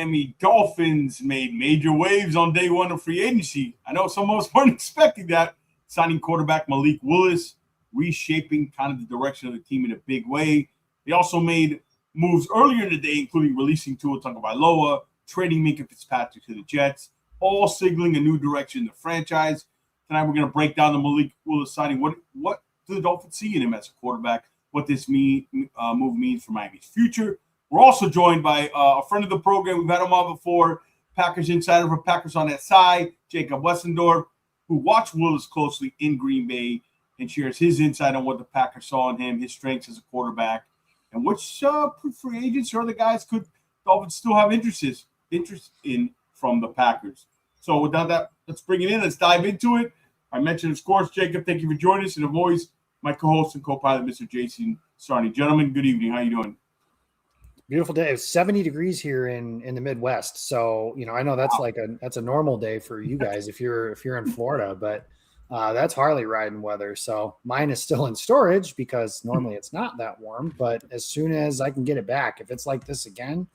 Miami Dolphins made major waves on day one of free agency. I know some of us weren't expecting that, signing quarterback Malik Willis, reshaping kind of the direction of the team in a big way. They also made moves earlier in the day, including releasing Tua Tagovailoa, trading Minkah Fitzpatrick to the Jets, all signaling a new direction in the franchise. Tonight we're going to break down the Malik Willis signing. What do the Dolphins see in him as a quarterback? What this move means for Miami's future. We're also joined by a friend of the program. We've had him on before, Packers insider for Packers on SI, Jacob Westendorf, who watched Willis closely in Green Bay and shares his insight on what the Packers saw in him, his strengths as a quarterback, and which free agents or other guys could Dolphins still have interest in from the Packers. So without that, let's bring it in. Let's dive into it. I mentioned, of course, Jacob, thank you for joining us, and of course, my co-host and co-pilot, Mr. Jason Sarney. Gentlemen, good evening. How you doing? Beautiful day. It's 70 degrees here in the Midwest. So, I know that's that's a normal day for you guys if you're in Florida, but that's Harley riding weather. So mine is still in storage because normally it's not that warm, but as soon as I can get it back, if it's like this again,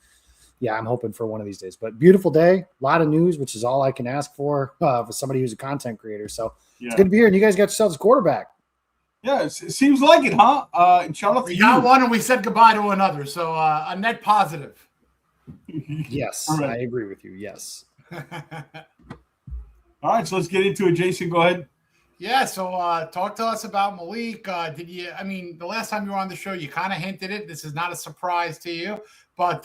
yeah, I'm hoping for one of these days. But beautiful day, a lot of news, which is all I can ask for somebody who's a content creator. So It's good to be here. And you guys got yourselves a quarterback. Yeah, it seems like it, huh? And shout out to you. We got one and we said goodbye to another. So a net positive. Yes, right. I agree with you. Yes. All right, so let's get into it. Jason, go ahead. Yeah, so talk to us about Malik. The last time you were on the show, you kind of hinted it. This is not a surprise to you. But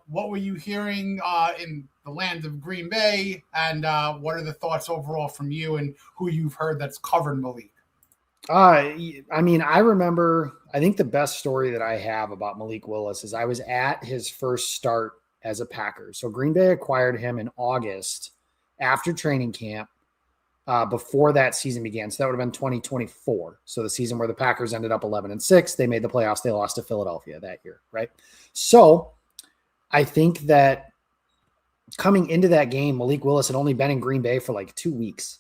what were you hearing in the land of Green Bay? And what are the thoughts overall from you and who you've heard that's covered Malik? I remember, I think the best story that I have about Malik Willis is I was at his first start as a Packer. So Green Bay acquired him in August after training camp before that season began. So that would have been 2024. So the season where the Packers ended up 11-6, they made the playoffs. They lost to Philadelphia that year, right? So I think that coming into that game, Malik Willis had only been in Green Bay for like 2 weeks.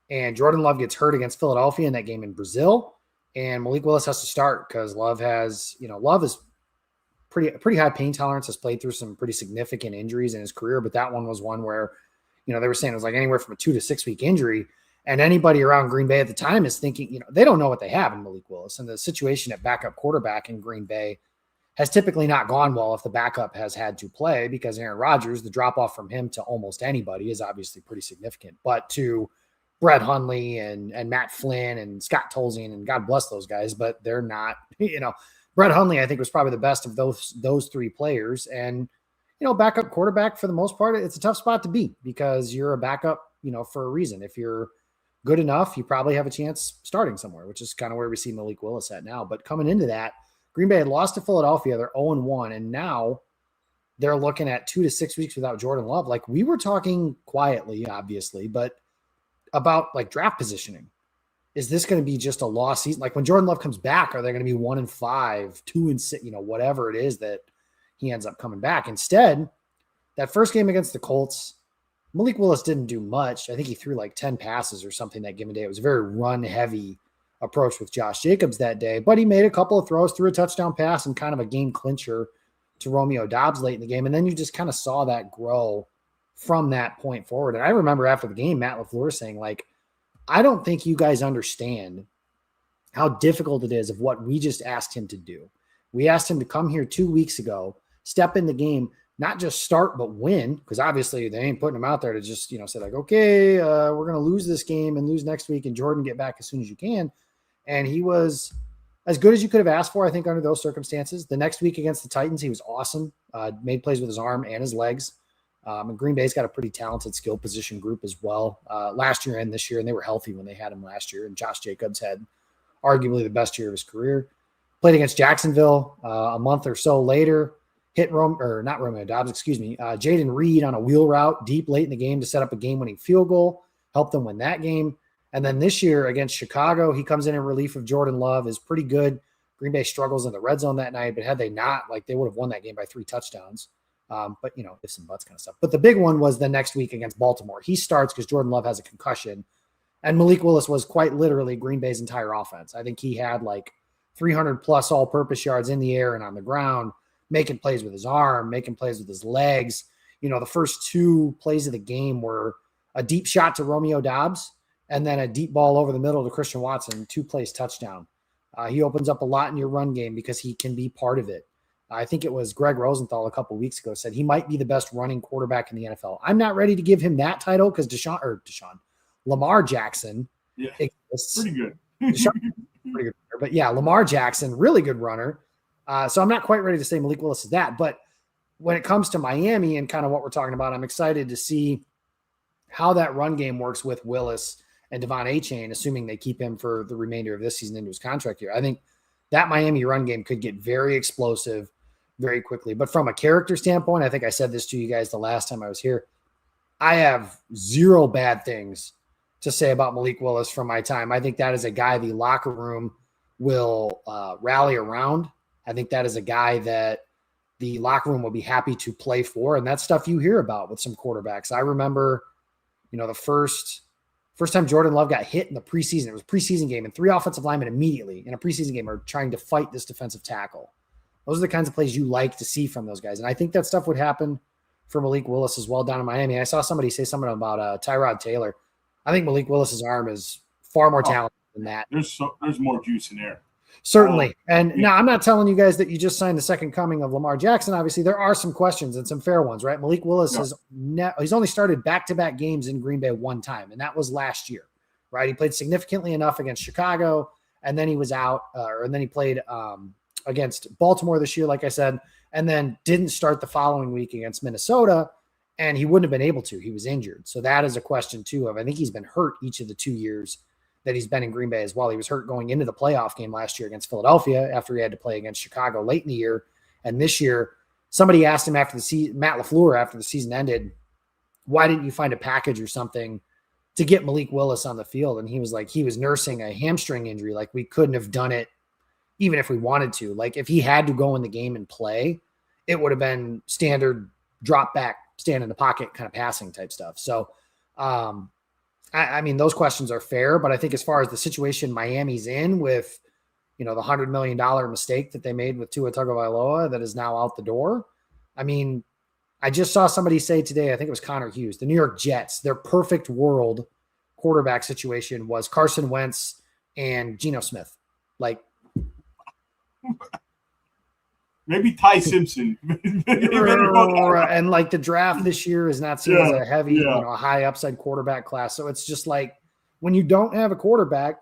And Jordan Love gets hurt against Philadelphia in that game in Brazil. And Malik Willis has to start because Love is pretty high pain tolerance, has played through some pretty significant injuries in his career. But that one was one where, they were saying it was like anywhere from a 2 to 6 week injury. And anybody around Green Bay at the time is thinking, they don't know what they have in Malik Willis. And the situation at backup quarterback in Green Bay has typically not gone well if the backup has had to play, because Aaron Rodgers, the drop off from him to almost anybody is obviously pretty significant. But to Brett Hundley and Matt Flynn and Scott Tolzien, and God bless those guys, but they're not, Brett Hundley, I think, was probably the best of those three players. And, backup quarterback for the most part, it's a tough spot to be because you're a backup, for a reason. If you're good enough, you probably have a chance starting somewhere, which is kind of where we see Malik Willis at now. But coming into that, Green Bay had lost to Philadelphia. They're 0-1, and now they're looking at 2 to 6 weeks without Jordan Love. Like, we were talking quietly, obviously, but about like draft positioning. Is this going to be just a lost season? Like when Jordan Love comes back, are they going to be 1-5, 2-6, whatever it is that he ends up coming back? Instead, that first game against the Colts, Malik Willis didn't do much. I think he threw like 10 passes or something that given day. It was a very run heavy approach with Josh Jacobs that day, but he made a couple of throws, threw a touchdown pass and kind of a game clincher to Romeo Dobs late in the game. And then you just kind of saw that grow from that point forward. And I remember after the game, Matt LaFleur saying, like, I don't think you guys understand how difficult it is of what we just asked him to do. We asked him to come here 2 weeks ago, step in the game, not just start, but win. Because obviously they ain't putting him out there to just, say like, okay, we're going to lose this game and lose next week and Jordan get back as soon as you can. And he was as good as you could have asked for, I think, under those circumstances. The next week against the Titans, he was awesome. Made plays with his arm and his legs. And Green Bay's got a pretty talented skill position group as well last year and this year, and they were healthy when they had him last year. And Josh Jacobs had arguably the best year of his career. Played against Jacksonville a month or so later, hit Romeo Dobs, Jaden Reed on a wheel route deep late in the game to set up a game-winning field goal, helped them win that game. And then this year against Chicago, he comes in relief of Jordan Love, is pretty good. Green Bay struggles in the red zone that night, but had they not, they would have won that game by 3 touchdowns. But, ifs and buts kind of stuff. But the big one was the next week against Baltimore. He starts because Jordan Love has a concussion. And Malik Willis was quite literally Green Bay's entire offense. I think he had 300-plus all-purpose yards in the air and on the ground, making plays with his arm, making plays with his legs. the first 2 plays of the game were a deep shot to Romeo Dobs and then a deep ball over the middle to Christian Watson, 2 plays touchdown. He opens up a lot in your run game because he can be part of it. I think it was Greg Rosenthal a couple of weeks ago said he might be the best running quarterback in the NFL. I'm not ready to give him that title because Lamar Jackson exists. Pretty good. Pretty good. But yeah, Lamar Jackson, really good runner. So I'm not quite ready to say Malik Willis is that. But when it comes to Miami and kind of what we're talking about, I'm excited to see how that run game works with Willis and Devon Achane, assuming they keep him for the remainder of this season into his contract year. I think that Miami run game could get very explosive very quickly. But from a character standpoint, I think I said this to you guys the last time I was here. I have 0 bad things to say about Malik Willis from my time. I think that is a guy the locker room will rally around. I think that is a guy that the locker room will be happy to play for. And that's stuff you hear about with some quarterbacks. I remember, the first time Jordan Love got hit in the preseason, it was a preseason game, and 3 offensive linemen immediately in a preseason game are trying to fight this defensive tackle. Those are the kinds of plays you like to see from those guys. And I think that stuff would happen for Malik Willis as well down in Miami. I saw somebody say something about Tyrod Taylor. I think Malik Willis's arm is far more talented than that. There's more juice in there. Certainly. And now I'm not telling you guys that you just signed the second coming of Lamar Jackson. Obviously, there are some questions and some fair ones, right? Malik Willis he's only started back-to-back games in Green Bay 1 time, and that was last year, right? He played significantly enough against Chicago, and then he was out, and then he played against Baltimore this year, like I said, and then didn't start the following week against Minnesota, and he wouldn't have been able to. He was injured. So that is a question, too, I think he's been hurt each of the 2 years that he's been in Green Bay as well. He was hurt going into the playoff game last year against Philadelphia after he had to play against Chicago late in the year. And this year, somebody asked him after the season, Matt LaFleur, after the season ended, why didn't you find a package or something to get Malik Willis on the field? And he was like, he was nursing a hamstring injury. Like, we couldn't have done it even if we wanted to. Like, if he had to go in the game and play, it would have been standard drop back, stand in the pocket kind of passing type stuff. So, I mean, those questions are fair, but I think as far as the situation Miami's in with, the $100 million mistake that they made with Tua Tagovailoa that is now out the door. I mean, I just saw somebody say today, I think it was Connor Hughes, the New York Jets, their perfect world quarterback situation was Carson Wentz and Geno Smith. Like, maybe Ty Simpson. And like the draft this year is not seen as a heavy, high upside quarterback class. So it's just like when you don't have a quarterback,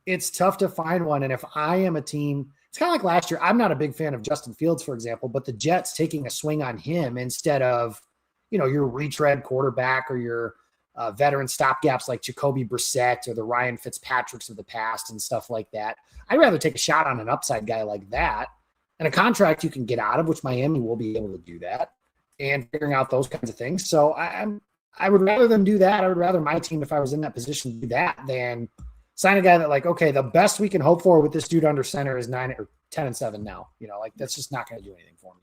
it's tough to find one. And if I am a team, it's kind of like last year. I'm not a big fan of Justin Fields, for example, but the Jets taking a swing on him instead of, your retread quarterback or your veteran stopgaps like Jacoby Brissett or the Ryan Fitzpatricks of the past and stuff like that. I'd rather take a shot on an upside guy like that. And a contract you can get out of, which Miami will be able to do that, and figuring out those kinds of things. So I would rather them do that. I would rather my team, if I was in that position, do that than sign a guy that like, okay, the best we can hope for with this dude under center is 9 or 10-7 now. Like that's just not going to do anything for me.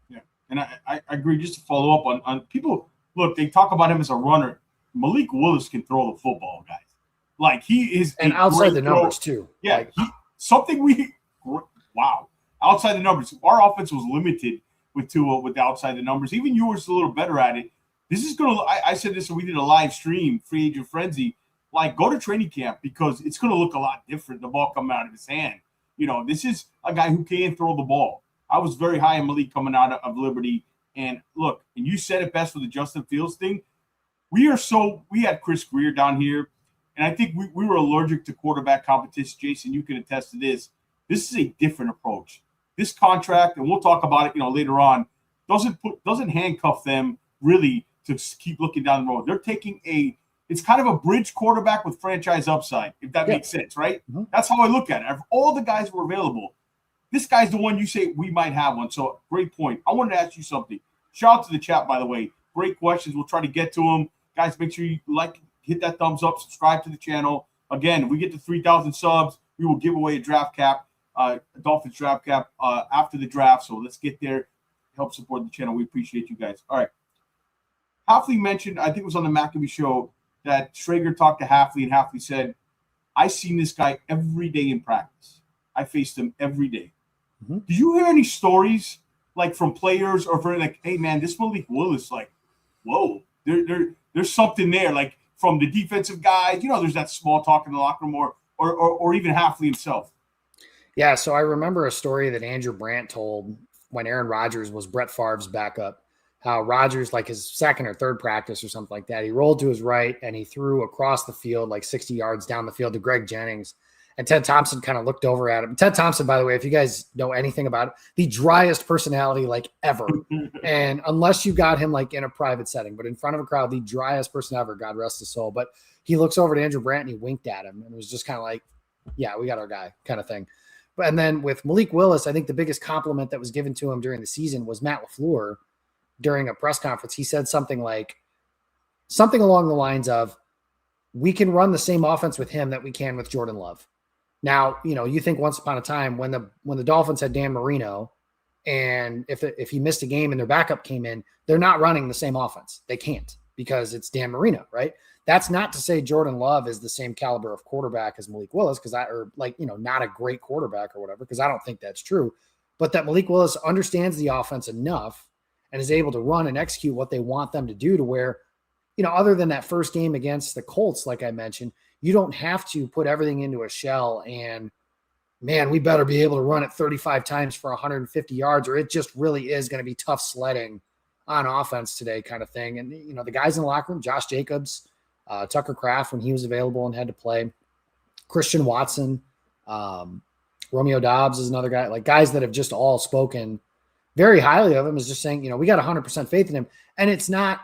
Yeah, and I agree. Just to follow up on people, look, they talk about him as a runner. Malik Willis can throw the football, guys. Like he is, and outside the numbers too. Yeah, wow. Outside the numbers, our offense was limited with Tua with the outside the numbers. Even you were a little better at it. This is going to – I said this when we did a live stream, Free Agent Frenzy. Like, go to training camp because it's going to look a lot different, the ball coming out of his hand. This is a guy who can throw the ball. I was very high in Malik coming out of Liberty. And, look, and you said it best with the Justin Fields thing. We had Chris Greer down here, and I think we were allergic to quarterback competition. Jason, you can attest to this. This is a different approach. This contract, and we'll talk about it, later on, doesn't handcuff them really to keep looking down the road. They're taking it's kind of a bridge quarterback with franchise upside, if that makes sense, right? Mm-hmm. That's how I look at it. If all the guys were available, this guy's the one you say we might have one. So great point. I wanted to ask you something. Shout out to the chat, by the way. Great questions. We'll try to get to them. Guys, make sure you hit that thumbs up, subscribe to the channel. Again, we get to 3,000 subs. We will give away a draft cap. Dolphins draft cap after the draft. So let's get there. Help support the channel. We appreciate you guys. All right. Hafley mentioned, I think it was on the Maccabee show, that Schrager talked to Hafley, and Hafley said, I seen this guy every day in practice. I faced him every day. Mm-hmm. Did you hear any stories like from players or from like, hey man, this Malik Willis, like whoa, there's something there. Like from the defensive guys, there's that small talk in the locker room, or even Halfley himself. Yeah, so I remember a story that Andrew Brandt told when Aaron Rodgers was Brett Favre's backup, how Rodgers, like his second or third practice or something like that, he rolled to his right and he threw across the field, like 60 yards down the field to Greg Jennings. And Ted Thompson kind of looked over at him. Ted Thompson, by the way, if you guys know anything about it, the driest personality like ever. And unless you got him like in a private setting, but in front of a crowd, the driest person ever, God rest his soul. But he looks over to Andrew Brandt and he winked at him and was just kind of like, yeah, we got our guy kind of thing. And then with Malik Willis, I think the biggest compliment that was given to him during the season was Matt LaFleur during a press conference. He said something along the lines of, we can run the same offense with him that we can with Jordan Love. Now, you think once upon a time when the Dolphins had Dan Marino, and if he missed a game and their backup came in, they're not running the same offense. They can't because it's Dan Marino, right? That's not to say Jordan Love is the same caliber of quarterback as Malik Willis, not a great quarterback or whatever, because I don't think that's true. But that Malik Willis understands the offense enough and is able to run and execute what they want them to do to where, other than that first game against the Colts, like I mentioned, you don't have to put everything into a shell and, man, we better be able to run it 35 times for 150 yards, or it just really is going to be tough sledding on offense today kind of thing. And, the guys in the locker room, Josh Jacobs, Tucker Kraft when he was available and had to play, Christian Watson, Romeo Dobs is another guy, like guys that have just all spoken very highly of him, is just saying, we got 100% faith in him. And it's not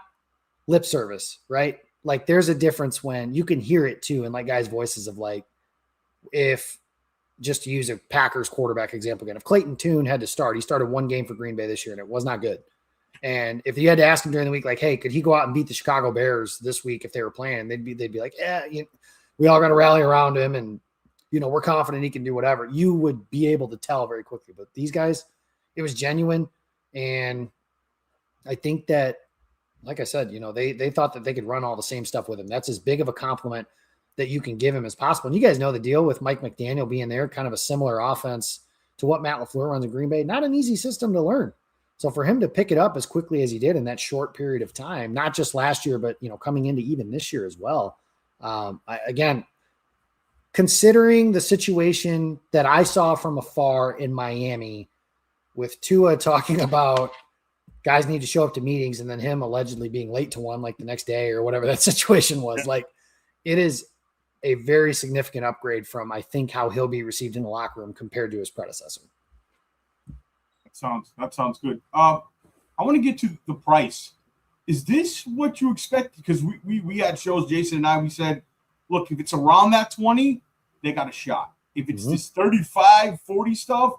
lip service, right? Like there's a difference when you can hear it too. And like guys' voices of like, if just to use a Packers quarterback example again, if Clayton Tune had to start, he started one game for Green Bay this year and it was not good. And if you had to ask him during the week, like, hey, could he go out and beat the Chicago Bears this week if they were playing? They'd be like, yeah, we all got to rally around him, and we're confident he can do whatever. You would be able to tell very quickly. But these guys, it was genuine, and I think that, like I said, they thought that they could run all the same stuff with him. That's as big of a compliment that you can give him as possible. And you guys know the deal with Mike McDaniel being there, kind of a similar offense to what Matt LaFleur runs in Green Bay. Not an easy system to learn. So for him to pick it up as quickly as he did in that short period of time, not just last year, but, coming into even this year as well. Again, considering the situation that I saw from afar in Miami with Tua talking about guys need to show up to meetings and then him allegedly being late to one, like the next day or whatever that situation was, like it is a very significant upgrade from, I think, how he'll be received in the locker room compared to his predecessor. That sounds good. I want to get to the price. Is this what you expect? Because we had shows, Jason and I, we said, look, if it's around that 20, they got a shot. If it's this 35, 40 stuff,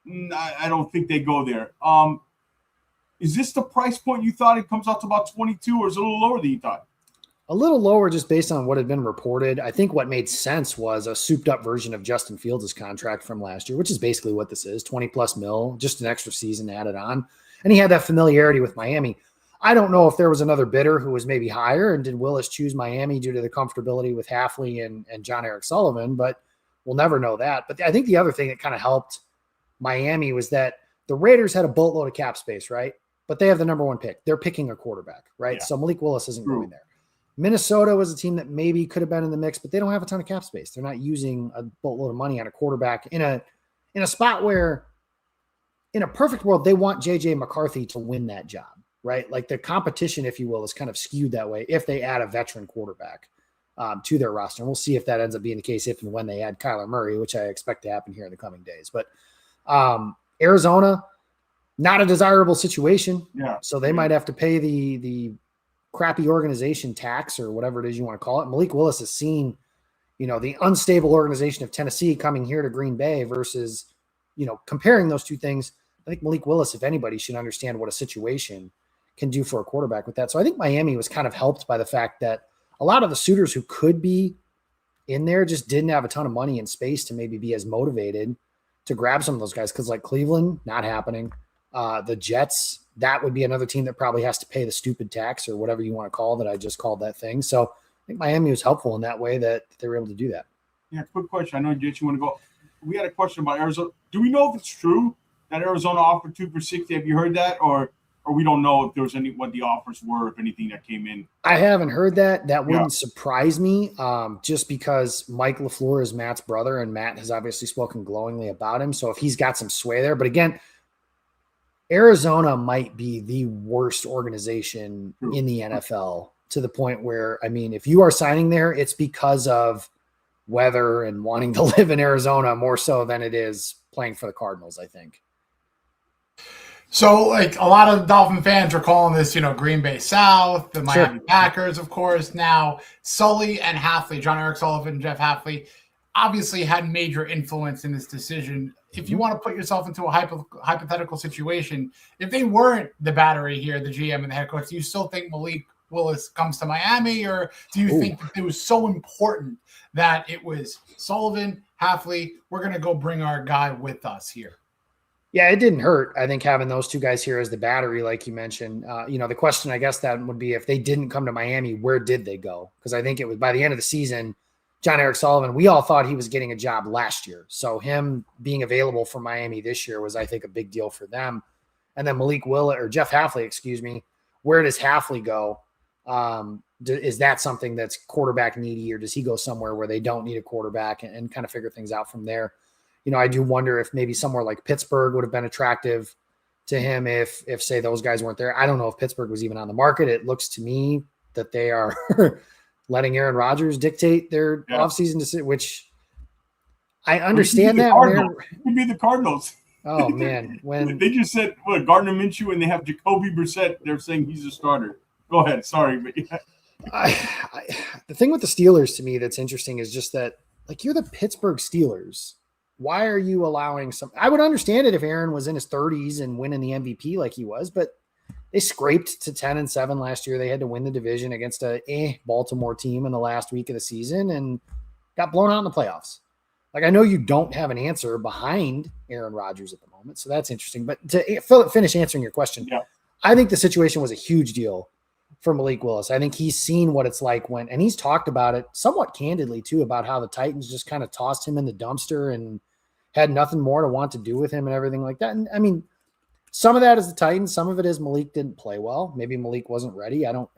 I don't think they go there. Is this the price point you thought? It comes out to about 22, or is it a little lower than you thought? A little lower just based on what had been reported. I think what made sense was a souped up version of Justin Fields' contract from last year, which is basically what this is, 20 plus mil, just an extra season added on. And he had that familiarity with Miami. I don't know if there was another bidder who was maybe higher, and did Willis choose Miami due to the comfortability with Halfley and John Eric Sullivan, but we'll never know that. But I think the other thing that kind of helped Miami was that the Raiders had a boatload of cap space, right? But they have the number one pick. They're picking a quarterback, right? Yeah. So Malik Willis isn't going there. Minnesota was a team that maybe could have been in the mix, but they don't have a ton of cap space. They're not using a boatload of money on a quarterback in a spot where, in a perfect world, they want JJ McCarthy to win that job, right? Like the competition, if you will, is kind of skewed that way if they add a veteran quarterback to their roster. And we'll see if that ends up being the case if and when they add Kyler Murray, which I expect to happen here in the coming days. But Arizona, not a desirable situation. Yeah. So they might have to pay the crappy organization tax or whatever it is you want to call it. Malik Willis has seen, the unstable organization of Tennessee coming here to Green Bay versus, comparing those two things. I think Malik Willis, if anybody, should understand what a situation can do for a quarterback with that. So I think Miami was kind of helped by the fact that a lot of the suitors who could be in there just didn't have a ton of money and space to maybe be as motivated to grab some of those guys. Cause like Cleveland, not happening. The Jets, that would be another team that probably has to pay the stupid tax or whatever you want to call that. I just called that thing. So I think Miami was helpful in that way that they were able to do that. Yeah. Quick question. I know, Jason, you want to go. We had a question about Arizona. Do we know if it's true that Arizona offered 2 for $60? Have you heard that? Or or we don't know if there was what the offers were, if anything that came in. I haven't heard that. That wouldn't surprise me, just because Mike LaFleur is Matt's brother, and Matt has obviously spoken glowingly about him. So if he's got some sway there, but again, Arizona might be the worst organization in the NFL, to the point where, I mean, if you are signing there, it's because of weather and wanting to live in Arizona more so than it is playing for the Cardinals, I think. So, like, a lot of Dolphin fans are calling this, Green Bay South, the Miami Packers, of course. Now, Sully and Hafley, John Eric Sullivan and Jeff Hafley, obviously had major influence in this decision. If you want to put yourself into a hypothetical situation, if they weren't the battery here, the GM and the head coach, do you still think Malik Willis comes to Miami, or do you think that it was so important that it was Sullivan, Hafley, we're going to go bring our guy with us here? Yeah, it didn't hurt, I think, having those two guys here as the battery, like you mentioned. The question, I guess, that would be, if they didn't come to Miami, where did they go? Because I think it was by the end of the season, John Eric Sullivan, we all thought he was getting a job last year. So him being available for Miami this year was, I think, a big deal for them. And then Jeff Hafley, where does Hafley go? Is that something that's quarterback needy, or does he go somewhere where they don't need a quarterback and kind of figure things out from there? I do wonder if maybe somewhere like Pittsburgh would have been attractive to him if say those guys weren't there. I don't know if Pittsburgh was even on the market. It looks to me that they are letting Aaron Rodgers dictate their offseason decision, which I understand that. It could be the Cardinals. Oh, man. When they just said, Gardner Minshew, and they have Jacoby Brissett, they're saying he's a starter. Go ahead. Sorry. But the thing with the Steelers to me that's interesting is just that, like, you're the Pittsburgh Steelers. Why are you allowing I would understand it if Aaron was in his 30s and winning the MVP like he was, but they scraped to 10-7 last year. They had to win the division against a Baltimore team in the last week of the season and got blown out in the playoffs. Like, I know you don't have an answer behind Aaron Rodgers at the moment, so that's interesting. But to finish answering your question, I think the situation was a huge deal for Malik Willis. I think he's seen what it's like and he's talked about it somewhat candidly too, about how the Titans just kind of tossed him in the dumpster and had nothing more to want to do with him and everything like that. And I mean, some of that is the Titans. Some of it is Malik didn't play well. Maybe Malik wasn't ready. I don't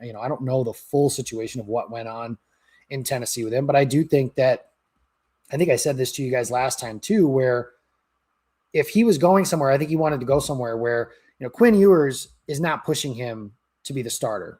know the full situation of what went on in Tennessee with him, but I do think that, I think I said this to you guys last time too, where if he was going somewhere, I think he wanted to go somewhere where, Quinn Ewers is not pushing him to be the starter.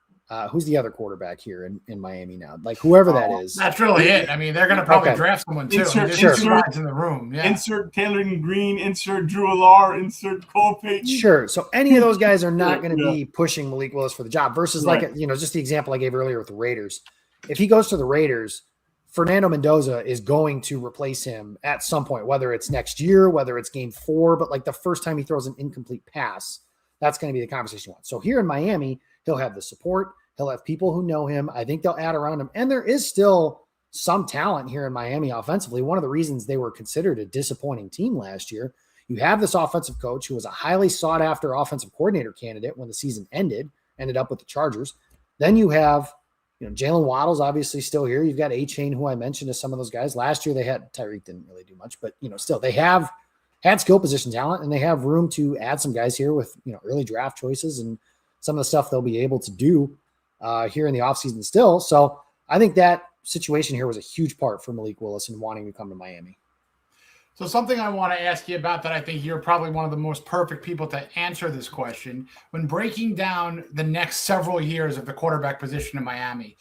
Who's the other quarterback here in Miami now? Like, whoever that is. That's really it. I mean, they're going to probably draft someone too. There's two guys in the room. Yeah. Insert Taylor Green, insert Drew Allar, insert Cole Payton. Sure. So any of those guys are not going to be pushing Malik Willis for the job versus just the example I gave earlier with the Raiders. If he goes to the Raiders, Fernando Mendoza is going to replace him at some point, whether it's next year, whether it's game 4, but like the first time he throws an incomplete pass, that's going to be the conversation one. So here in Miami, he'll have the support. He'll have people who know him. I think they'll add around him. And there is still some talent here in Miami offensively. One of the reasons they were considered a disappointing team last year, you have this offensive coach who was a highly sought after offensive coordinator candidate when the season ended up with the Chargers. Then you have, Jalen Waddle's obviously still here. You've got A-Chain, who I mentioned as some of those guys. Last year they had Tyreek didn't really do much, but still they have had skill position talent, and they have room to add some guys here with, early draft choices and some of the stuff they'll be able to do here in the offseason still. So I think that situation here was a huge part for Malik Willis in wanting to come to Miami. So something I want to ask you about that I think you're probably one of the most perfect people to answer this question. When breaking down the next several years of the quarterback position in Miami,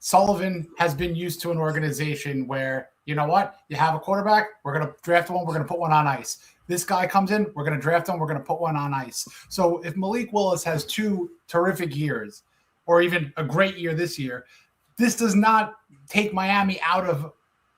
Sullivan has been used to an organization where, you know what, you have a quarterback, we're going to draft one, we're going to put one on ice. This guy comes in, we're going to draft him, we're going to put one on ice. So if Malik Willis has 2 terrific years, or even a great year this year, this does not take Miami out of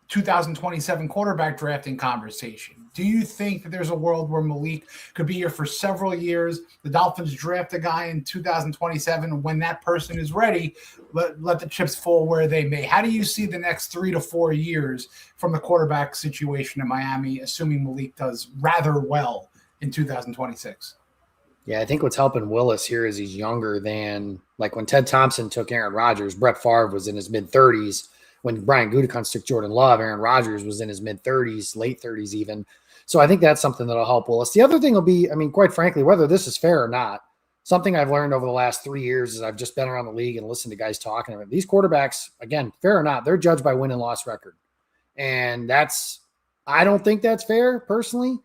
2027 quarterback drafting conversation. Do you think that there's a world where Malik could be here for several years? The Dolphins draft a guy in 2027, and when that person is ready, let the chips fall where they may. How do you see the next 3 to 4 years from the quarterback situation in Miami, assuming Malik does rather well in 2026? Yeah, I think what's helping Willis here is he's younger than, like, when Ted Thompson took Aaron Rodgers, Brett Favre was in his mid-30s. When Brian Gutekunst took Jordan Love, Aaron Rodgers was in his mid-30s, late 30s even. So I think that's something that'll help Willis. The other thing will be, I mean, quite frankly, whether this is fair or not, something I've learned over the last 3 years is I've just been around the league and listened to guys talking about these quarterbacks. Again, fair or not, they're judged by win and loss record. And I don't think that's fair personally,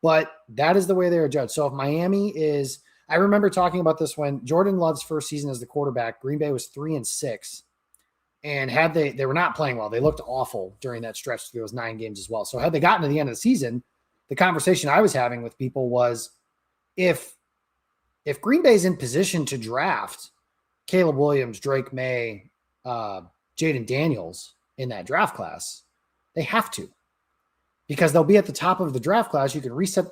but that is the way they're judged. So if Miami is, I remember talking about this when Jordan Love's first season as the quarterback, Green Bay was 3-6. And had they were not playing well. They looked awful during that stretch through those 9 games as well. So had they gotten to the end of the season, the conversation I was having with people was if Green Bay's in position to draft Caleb Williams, Drake May, Jaden Daniels in that draft class, they have to, because they'll be at the top of the draft class. You can reset,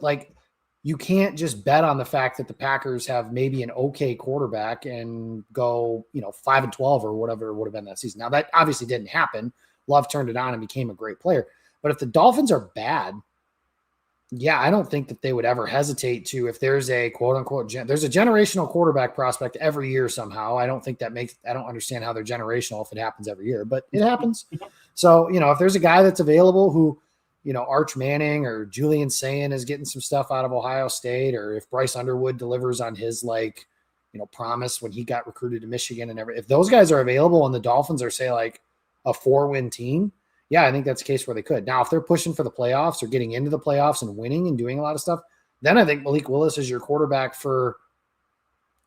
you can't just bet on the fact that the Packers have maybe an okay quarterback and go, 5-12 or whatever it would have been that season. Now that obviously didn't happen. Love turned it on and became a great player. But if the Dolphins are bad, yeah, I don't think that they would ever hesitate to, if there's a quote unquote, there's a generational quarterback prospect every year somehow. I don't understand how they're generational if it happens every year, but it happens. So, if there's a guy that's available who, Arch Manning or Julian Sayin is getting some stuff out of Ohio State, or if Bryce Underwood delivers on his promise when he got recruited to Michigan and everything, if those guys are available and the Dolphins are say a 4-win team, yeah, I think that's a case where they could. Now, if they're pushing for the playoffs or getting into the playoffs and winning and doing a lot of stuff, then I think Malik Willis is your quarterback for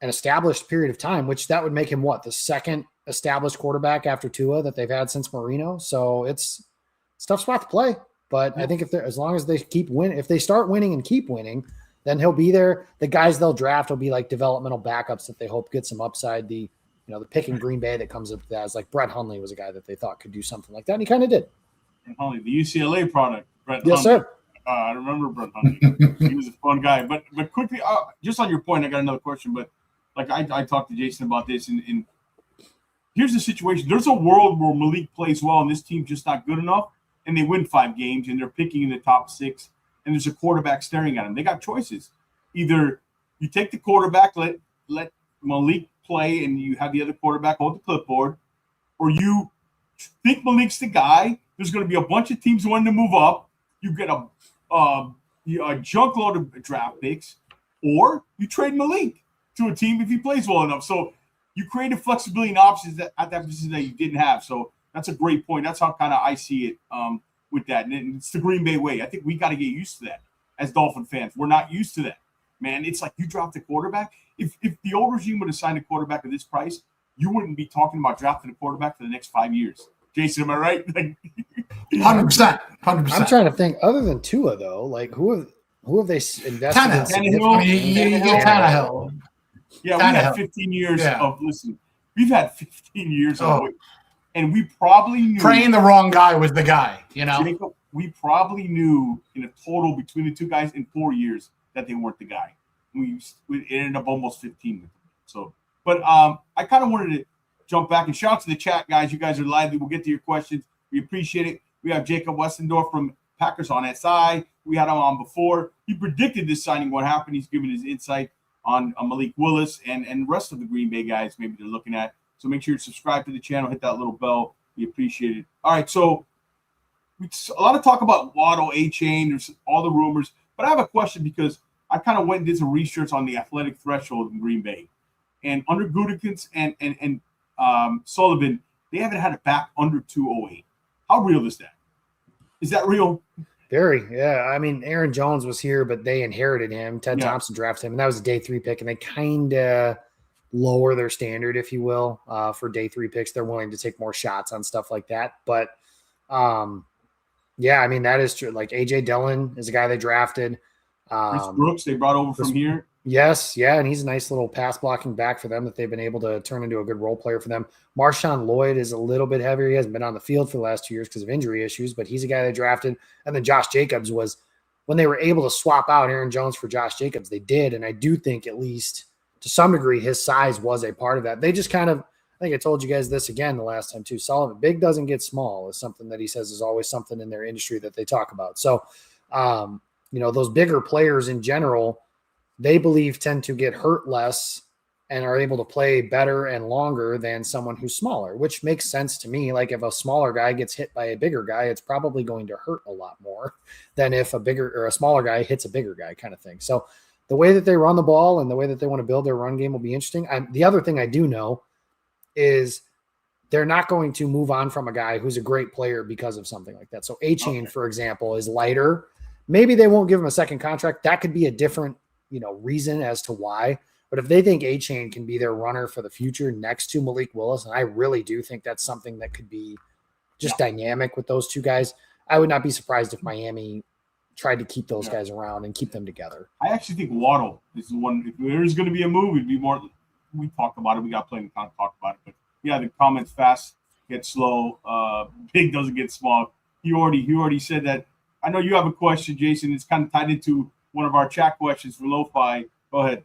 an established period of time, which that would make him the second established quarterback after Tua that they've had since Marino. So it's tough spot to play. But I think as long as they keep winning, if they start winning and keep winning, then he'll be there. The guys they'll draft will be developmental backups that they hope get some upside. The pick in Green Bay that comes up as Brett Hundley was a guy that they thought could do something like that, and he kind of did. Brett Hundley, the UCLA product. Brett yes, Hundley. Sir. I remember Brett Hundley. He was a fun guy. But quickly, just on your point, I got another question. But I talked to Jason about this, and here's the situation. There's a world where Malik plays well, and this team's just not good enough, and they win 5 games, and they're picking in the top 6, and there's a quarterback staring at them. They got choices. Either you take the quarterback, let Malik play, and you have the other quarterback hold the clipboard, or you think Malik's the guy. There's going to be a bunch of teams wanting to move up. You get a junk load of draft picks, or you trade Malik to a team if he plays well enough. So you created flexibility and options at that position that you didn't have. So that's a great point. That's how kind of I see it with that. And it's the Green Bay way. I think we got to get used to that as Dolphin fans. We're not used to that, man. It's like you dropped a quarterback. If the old regime would have signed a quarterback at this price, you wouldn't be talking about drafting a quarterback for the next 5 years. Jason, am I right? 100%. I'm trying to think. Other than Tua, though, who have they invested in? You get Tannehill. Yeah, we had 15 years of listen. We've had 15 years of it, and we probably knew praying the wrong guy was the guy. Jacob, we probably knew in a total between the two guys in 4 years that they weren't the guy. We ended up almost 15 with them. So, but I kind of wanted to jump back and shout out to the chat, guys. You guys are lively. We'll get to your questions. We appreciate it. We have Jacob Westendorf from Packers on SI. We had him on before. He predicted this signing, what happened. He's giving his insight on Malik Willis and the rest of the Green Bay guys maybe they're looking at. So make sure you subscribe to the channel, hit that little bell. We appreciate it. All right, so a lot of talk about Waddle, A-Chain, there's all the rumors. But I have a question because I kind of went and did some research on the athletic threshold in Green Bay. And under Gutekunst and Sullivan, they haven't had a back under 208. How real is that? Is that real? Very, yeah. I mean, Aaron Jones was here, but they inherited him. Ted Thompson drafted him, and that was a day 3 pick, and they kind of lower their standard, if you will, for day 3 picks. They're willing to take more shots on stuff like that. But, yeah, I mean, that is true. A.J. Dillon is a guy they drafted. Chris Brooks, they brought over from here. Yes, yeah, and he's a nice little pass blocking back for them that they've been able to turn into a good role player for them. Marshawn Lloyd is a little bit heavier. He hasn't been on the field for the last 2 years because of injury issues, but he's a guy they drafted. And then Josh Jacobs was, when they were able to swap out Aaron Jones for Josh Jacobs, they did. And I do think at least to some degree his size was a part of that. They just kind of, I think I told you guys this again the last time too. Sullivan, big doesn't get small is something that he says is always something in their industry that they talk about. So, those bigger players in general, they believe tend to get hurt less and are able to play better and longer than someone who's smaller, which makes sense to me. Like if a smaller guy gets hit by a bigger guy, it's probably going to hurt a lot more than if a bigger or a smaller guy hits a bigger guy kind of thing. So the way that they run the ball and the way that they want to build their run game will be interesting. The other thing I do know is they're not going to move on from a guy who's a great player because of something like that. So A-Chain, for example, is lighter. Maybe they won't give him a second contract. That could be a different, reason as to why. But if they think A-Chain can be their runner for the future next to Malik Willis, and I really do think that's something that could be just dynamic with those two guys, I would not be surprised if Miami tried to keep those guys around and keep them together. I actually think Waddle is one. If there's going to be a move, it'd be more. We talked about it. We got plenty of time to talk about it. But yeah, the comments fast get slow. Big doesn't get small. He already said that. I know you have a question, Jason. It's kind of tied into one of our chat questions for Lo-Fi. Go ahead.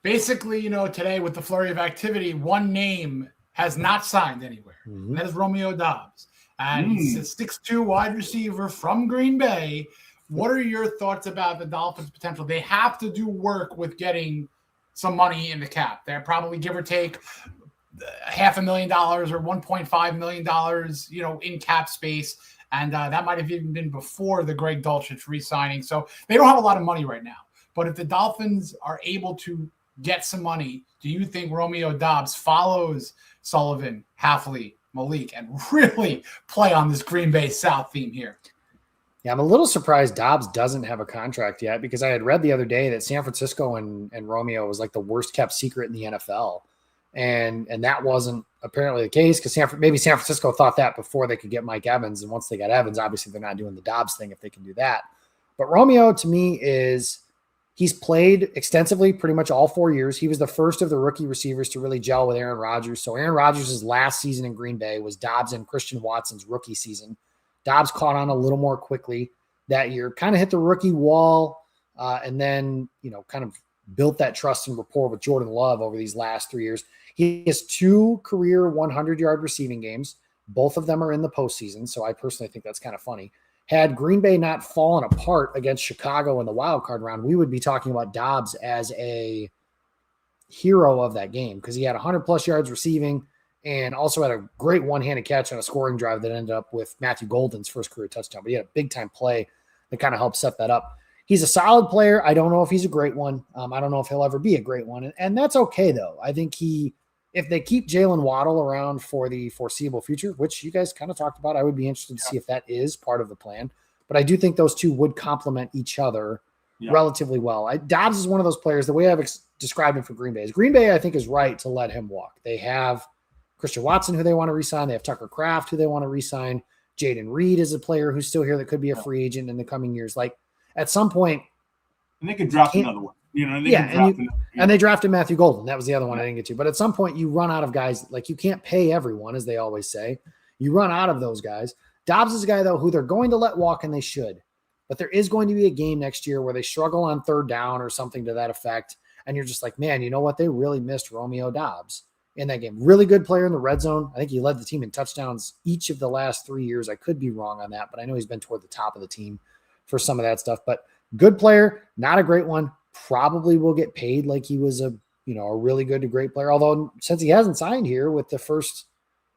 Basically, today with the flurry of activity, one name has not signed anywhere. Mm-hmm. And that is Romeo Dobs. And he's a 6'2" wide receiver from Green Bay. What are your thoughts about the Dolphins' potential? They have to do work with getting some money in the cap. They're probably give or take $500,000 or $1.5 million, in cap space. And that might have even been before the Greg Dulcich re-signing. So they don't have a lot of money right now. But if the Dolphins are able to get some money, do you think Romeo Dobs follows Sullivan, Hafley, Malik, and really play on this Green Bay South theme here? Yeah, I'm a little surprised Dobbs doesn't have a contract yet, because I had read the other day that San Francisco and Romeo was like the worst kept secret in the NFL. And that wasn't apparently the case, because maybe San Francisco thought that before they could get Mike Evans. And once they got Evans, obviously they're not doing the Dobbs thing if they can do that. But Romeo, to me, he's played extensively pretty much all 4 years. He was the first of the rookie receivers to really gel with Aaron Rodgers. So Aaron Rodgers' last season in Green Bay was Dobbs and Christian Watson's rookie season. Dobbs caught on a little more quickly that year, kind of hit the rookie wall, and then, kind of built that trust and rapport with Jordan Love over these last 3 years. He has 2 career 100-yard receiving games. Both of them are in the postseason, so I personally think that's kind of funny. Had Green Bay not fallen apart against Chicago in the wild card round, we would be talking about Dobbs as a hero of that game, because he had 100-plus yards receiving and also had a great one-handed catch on a scoring drive that ended up with Matthew Golden's first career touchdown. But he had a big-time play that kind of helped set that up. He's a solid player. I don't know if he's a great one. I don't know if he'll ever be a great one. And that's okay, though. I think if they keep Jalen Waddle around for the foreseeable future, which you guys kind of talked about, I would be interested to see if that is part of the plan. But I do think those two would complement each other relatively well. Dobbs is one of those players, the way I've described him for Green Bay is Green Bay, I think, is right to let him walk. They have Christian Watson, who they want to re-sign. They have Tucker Kraft, who they want to re-sign. Jaden Reed is a player who's still here that could be a free agent in the coming years. Like, at some point, and they could draft another one. And they drafted Matthew Golden. That was the other one I didn't get to. But at some point, you run out of guys. Like, you can't pay everyone, as they always say. You run out of those guys. Dobbs is a guy, though, who they're going to let walk, and they should. But there is going to be a game next year where they struggle on third down or something to that effect. And you're just like, man, you know what? They really missed Romeo Dobbs in that game. Really good player in the red zone. I think he led the team in touchdowns each of the last 3 years. I could be wrong on that, but I know he's been toward the top of the team for some of that stuff. But good player, not a great one. Probably will get paid like he was a really good to great player. Although since he hasn't signed here with the first,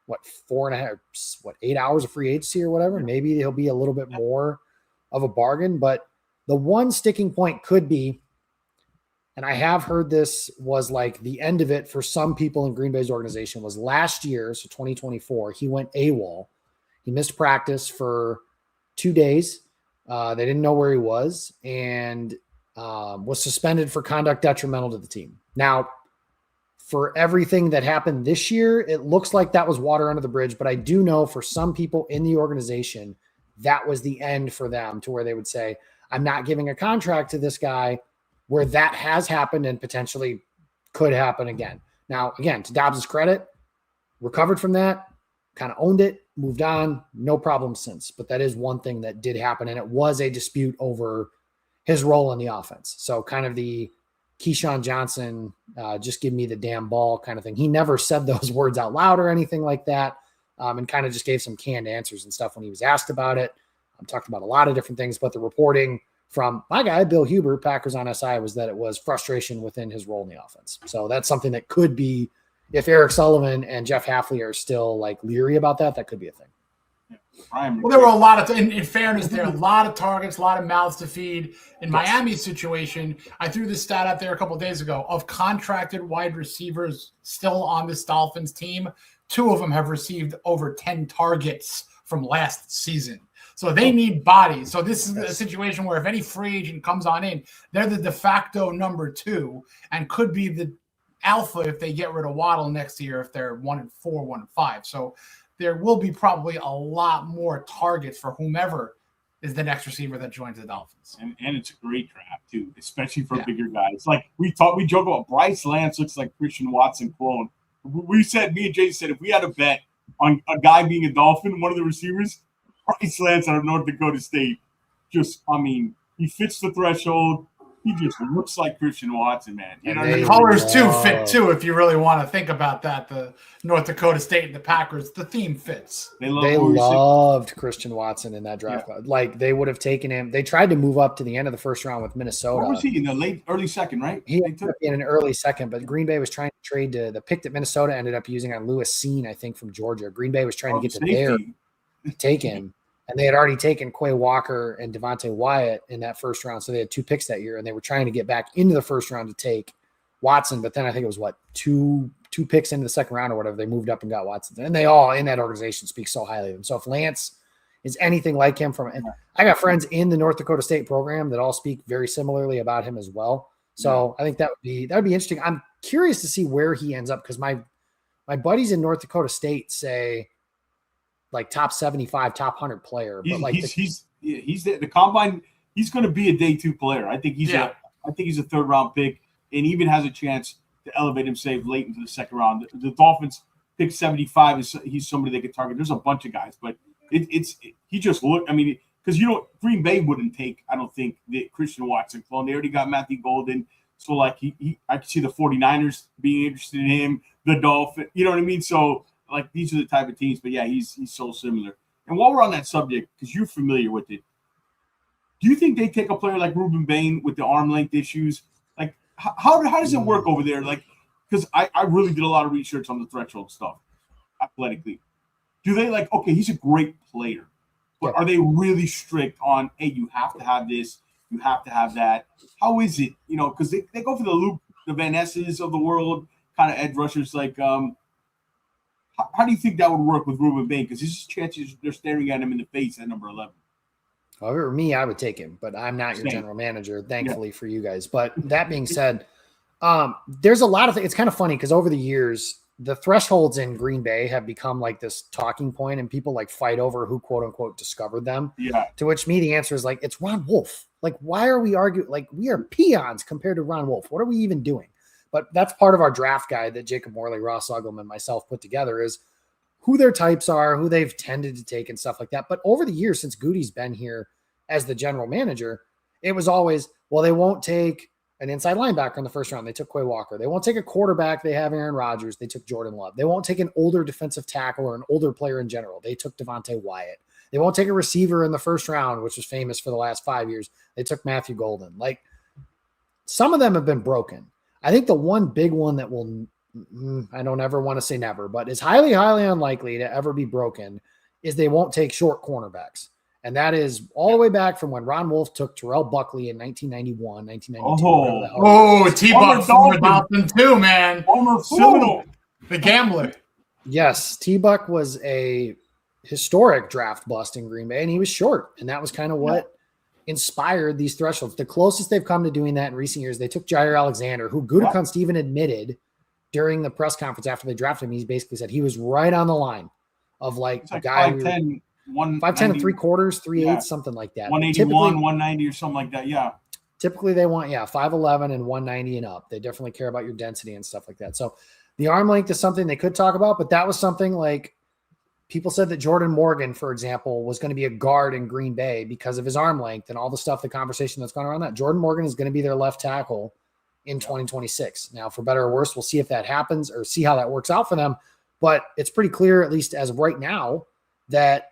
8 hours of free agency or whatever, maybe he'll be a little bit more of a bargain. But the one sticking point could be, and I have heard this was like the end of it for some people in Green Bay's organization, was last year, so 2024, he went AWOL. He missed practice for 2 days. They didn't know where he was, and was suspended for conduct detrimental to the team. Now, for everything that happened this year, it looks like that was water under the bridge, but I do know for some people in the organization, that was the end for them, to where they would say, I'm not giving a contract to this guy, where that has happened and potentially could happen again. Now, again, to Dobbs' credit, recovered from that, kind of owned it, moved on, no problem since. But that is one thing that did happen, and it was a dispute over his role in the offense. So kind of the Keyshawn Johnson, just give me the damn ball kind of thing. He never said those words out loud or anything like that, and kind of just gave some canned answers and stuff when he was asked about it. Talked about a lot of different things, but the reporting from my guy, Bill Huber, Packers on SI, was that it was frustration within his role in the offense. So that's something that could be, if Eric Sullivan and Jeff Hafley are still like leery about that, that could be a thing. Prime. Well, there were a lot of, in fairness, there are a lot of targets, a lot of mouths to feed. In Miami's situation, I threw this stat out there a couple of days ago. Of contracted wide receivers still on this Dolphins team, 2 of them have received over 10 targets from last season. So they need bodies. So this is a situation where if any free agent comes on in, they're the de facto number 2 and could be the alpha if they get rid of Waddle next year if they're 1-4, 1-5. So there will be probably a lot more targets for whomever is the next receiver that joins the Dolphins. And it's a great draft, too, especially for bigger guys. Like, we joke about Bryce Lance looks like Christian Watson clone. Me and Jay said, if we had a bet on a guy being a Dolphin, one of the receivers, Bryce Lance out of North Dakota State, he fits the threshold. He just looks like Christian Watson, man. You know what I The mean? colors, too, fit, too, if you really want to think about that. The North Dakota State and the Packers, the theme fits. They loved Christian Watson in that draft. Yeah. Like, they would have taken him. They tried to move up to the end of the first round with Minnesota. Where was he? In the early second, right? He ended up in an early second, but Green Bay was trying to trade to the pick that Minnesota ended up using on Lewis Seen, I think, from Georgia. Green Bay was trying to get to there to take him. And they had already taken Quay Walker and Devontae Wyatt in that first round. So they had 2 picks that year, and they were trying to get back into the first round to take Watson. But then I think it was, two picks into the second round or whatever, they moved up and got Watson. And they all in that organization speak so highly of him. So if Lance is anything like him I got friends in the North Dakota State program that all speak very similarly about him as well. So I think that would be interesting. I'm curious to see where he ends up because my buddies in North Dakota State say – like top 75, top 100 player. But he's the combine. He's going to be a day 2 player. I think he's a 3rd round pick, and even has a chance to elevate himself late into the 2nd round. The Dolphins pick 75. He's somebody they could target. There's a bunch of guys, but he just looked. I mean, because Green Bay wouldn't take. I don't think the Christian Watson clone. They already got Matthew Golden, so like I could see the 49ers being interested in him. The Dolphins, you know what I mean? So. Like, these are the type of teams, but yeah, he's so similar. And while we're on that subject, because you're familiar with it, do you think they take a player like Ruben Bain with the arm length issues? Like, how does it work over there? Like, because I really did a lot of research on the threshold stuff, athletically. Do they okay, he's a great player, but are they really strict on, hey, you have to have this, you have to have that? How is it? Because they go for the Van Nesses of the world, kind of edge rushers like how do you think that would work with Ruben Bain? Because there's chances they're staring at him in the face at number 11. However, me, I would take him, but I'm not your general manager, thankfully for you guys. But that being said, there's a lot of things. It's kind of funny because over the years, the thresholds in Green Bay have become like this talking point, and people fight over who quote unquote discovered them. Yeah. To which me, the answer is it's Ron Wolf. Why are we arguing? We are peons compared to Ron Wolf. What are we even doing? But that's part of our draft guide that Jacob Morley, Ross Uglem, and myself put together is who their types are, who they've tended to take and stuff like that. But over the years, since Goody's been here as the general manager, it was always, well, they won't take an inside linebacker in the first round. They took Quay Walker. They won't take a quarterback. They have Aaron Rodgers. They took Jordan Love. They won't take an older defensive tackle or an older player in general. They took Devontae Wyatt. They won't take a receiver in the first round, which was famous for the last 5 years. They took Matthew Golden. Some of them have been broken. I think the one big one that I don't ever want to say never, but is highly, highly unlikely to ever be broken is they won't take short cornerbacks. And that is all the way back from when Ron Wolf took Terrell Buckley in 1991, 1992. Oh, T-Buck from the Dolphins too, man. The gambler. Yes, T-Buck was a historic draft bust in Green Bay, and he was short. And that was kind of what inspired these thresholds. The closest they've come to doing that in recent years, they took Jair Alexander, who Gutekunst even admitted during the press conference after they drafted him. He basically said he was right on the line of a guy 5'10", 5'10" and 3/4, 3/8, something like that. 181, 190 or something like that. Yeah. Typically they want 5'11" and 190 and up. They definitely care about your density and stuff like that. So the arm length is something they could talk about, but that was something people said that Jordan Morgan, for example, was going to be a guard in Green Bay because of his arm length and all the stuff, the conversation that's gone around that. Jordan Morgan is going to be their left tackle in 2026. Now, for better or worse, we'll see if that happens or see how that works out for them. But it's pretty clear, at least as of right now, that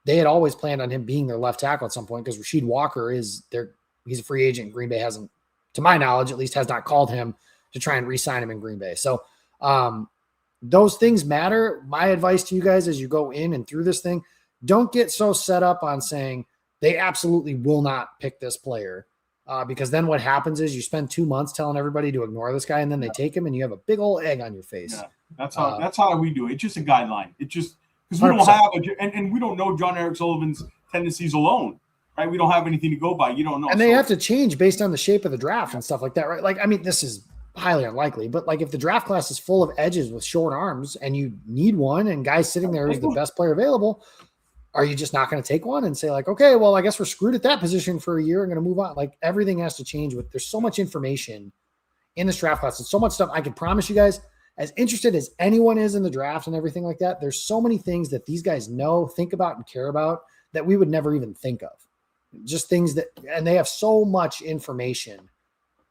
they had always planned on him being their left tackle at some point because Rasheed Walker he's a free agent. Green Bay hasn't, to my knowledge, at least has not called him to try and re-sign him in Green Bay. So, those things matter. My advice to you guys as you go in and through this thing, don't get so set up on saying they absolutely will not pick this player. Because then what happens is you spend 2 months telling everybody to ignore this guy, and then they take him, and you have a big old egg on your face. Yeah, that's how we do it. It's just a guideline. It's just because we don't have and we don't know John Eric Sullivan's tendencies alone, right? We don't have anything to go by. You don't know, and they have to change based on the shape of the draft and stuff like that, right? Like, I mean, this is highly unlikely, but like if the draft class is full of edges with short arms, and you need one, and guys sitting there is the best player available. Are you just not going to take one and say like, okay, well, I guess we're screwed at that position for a year. I'm going to move on. Like everything has to change there's so much information in this draft class and so much stuff. I can promise you guys, as interested as anyone is in the draft and everything like that, there's so many things that these guys know, think about, and care about that we would never even think of. Just things and they have so much information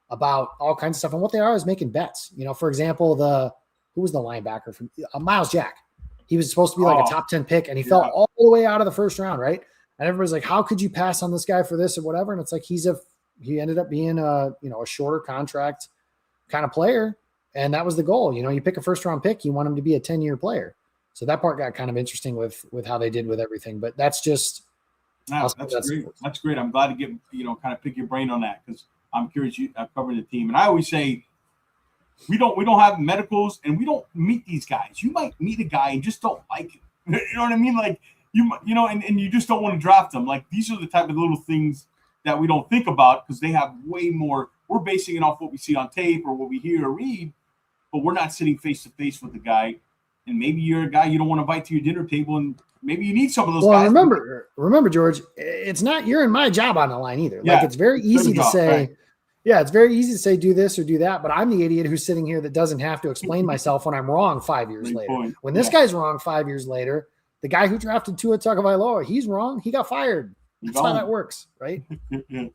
about all kinds of stuff. And what they are is making bets. For example, who was the linebacker from Miles Jack? He was supposed to be like a top 10 pick, and he fell all the way out of the first round, right? And everybody's like, how could you pass on this guy for this or whatever? And it's like he ended up being a shorter contract kind of player, and that was the goal. You pick a first-round pick, you want him to be a 10-year player. So that part got kind of interesting with how they did with everything. But that's just that's great. That's great. I'm glad to get kind of pick your brain on that because I'm curious. I've covered the team, and I always say, we don't have medicals, and we don't meet these guys. You might meet a guy and just don't like him. You know what I mean? Like and you just don't want to draft them. Like these are the type of little things that we don't think about because they have way more. We're basing it off what we see on tape or what we hear or read, but we're not sitting face to face with the guy. And maybe you're a guy you don't want to invite to your dinner table, and maybe you need some of those guys. Remember, George, it's not your and my job on the line either. Like it's very easy to say. Right. Yeah, it's very easy to say do this or do that, but I'm the idiot who's sitting here that doesn't have to explain myself when I'm wrong 5 years later. When this guy's wrong 5 years later, the guy who drafted Tua Tagovailoa, he's wrong. He got fired. That's how that works, right? Yeah.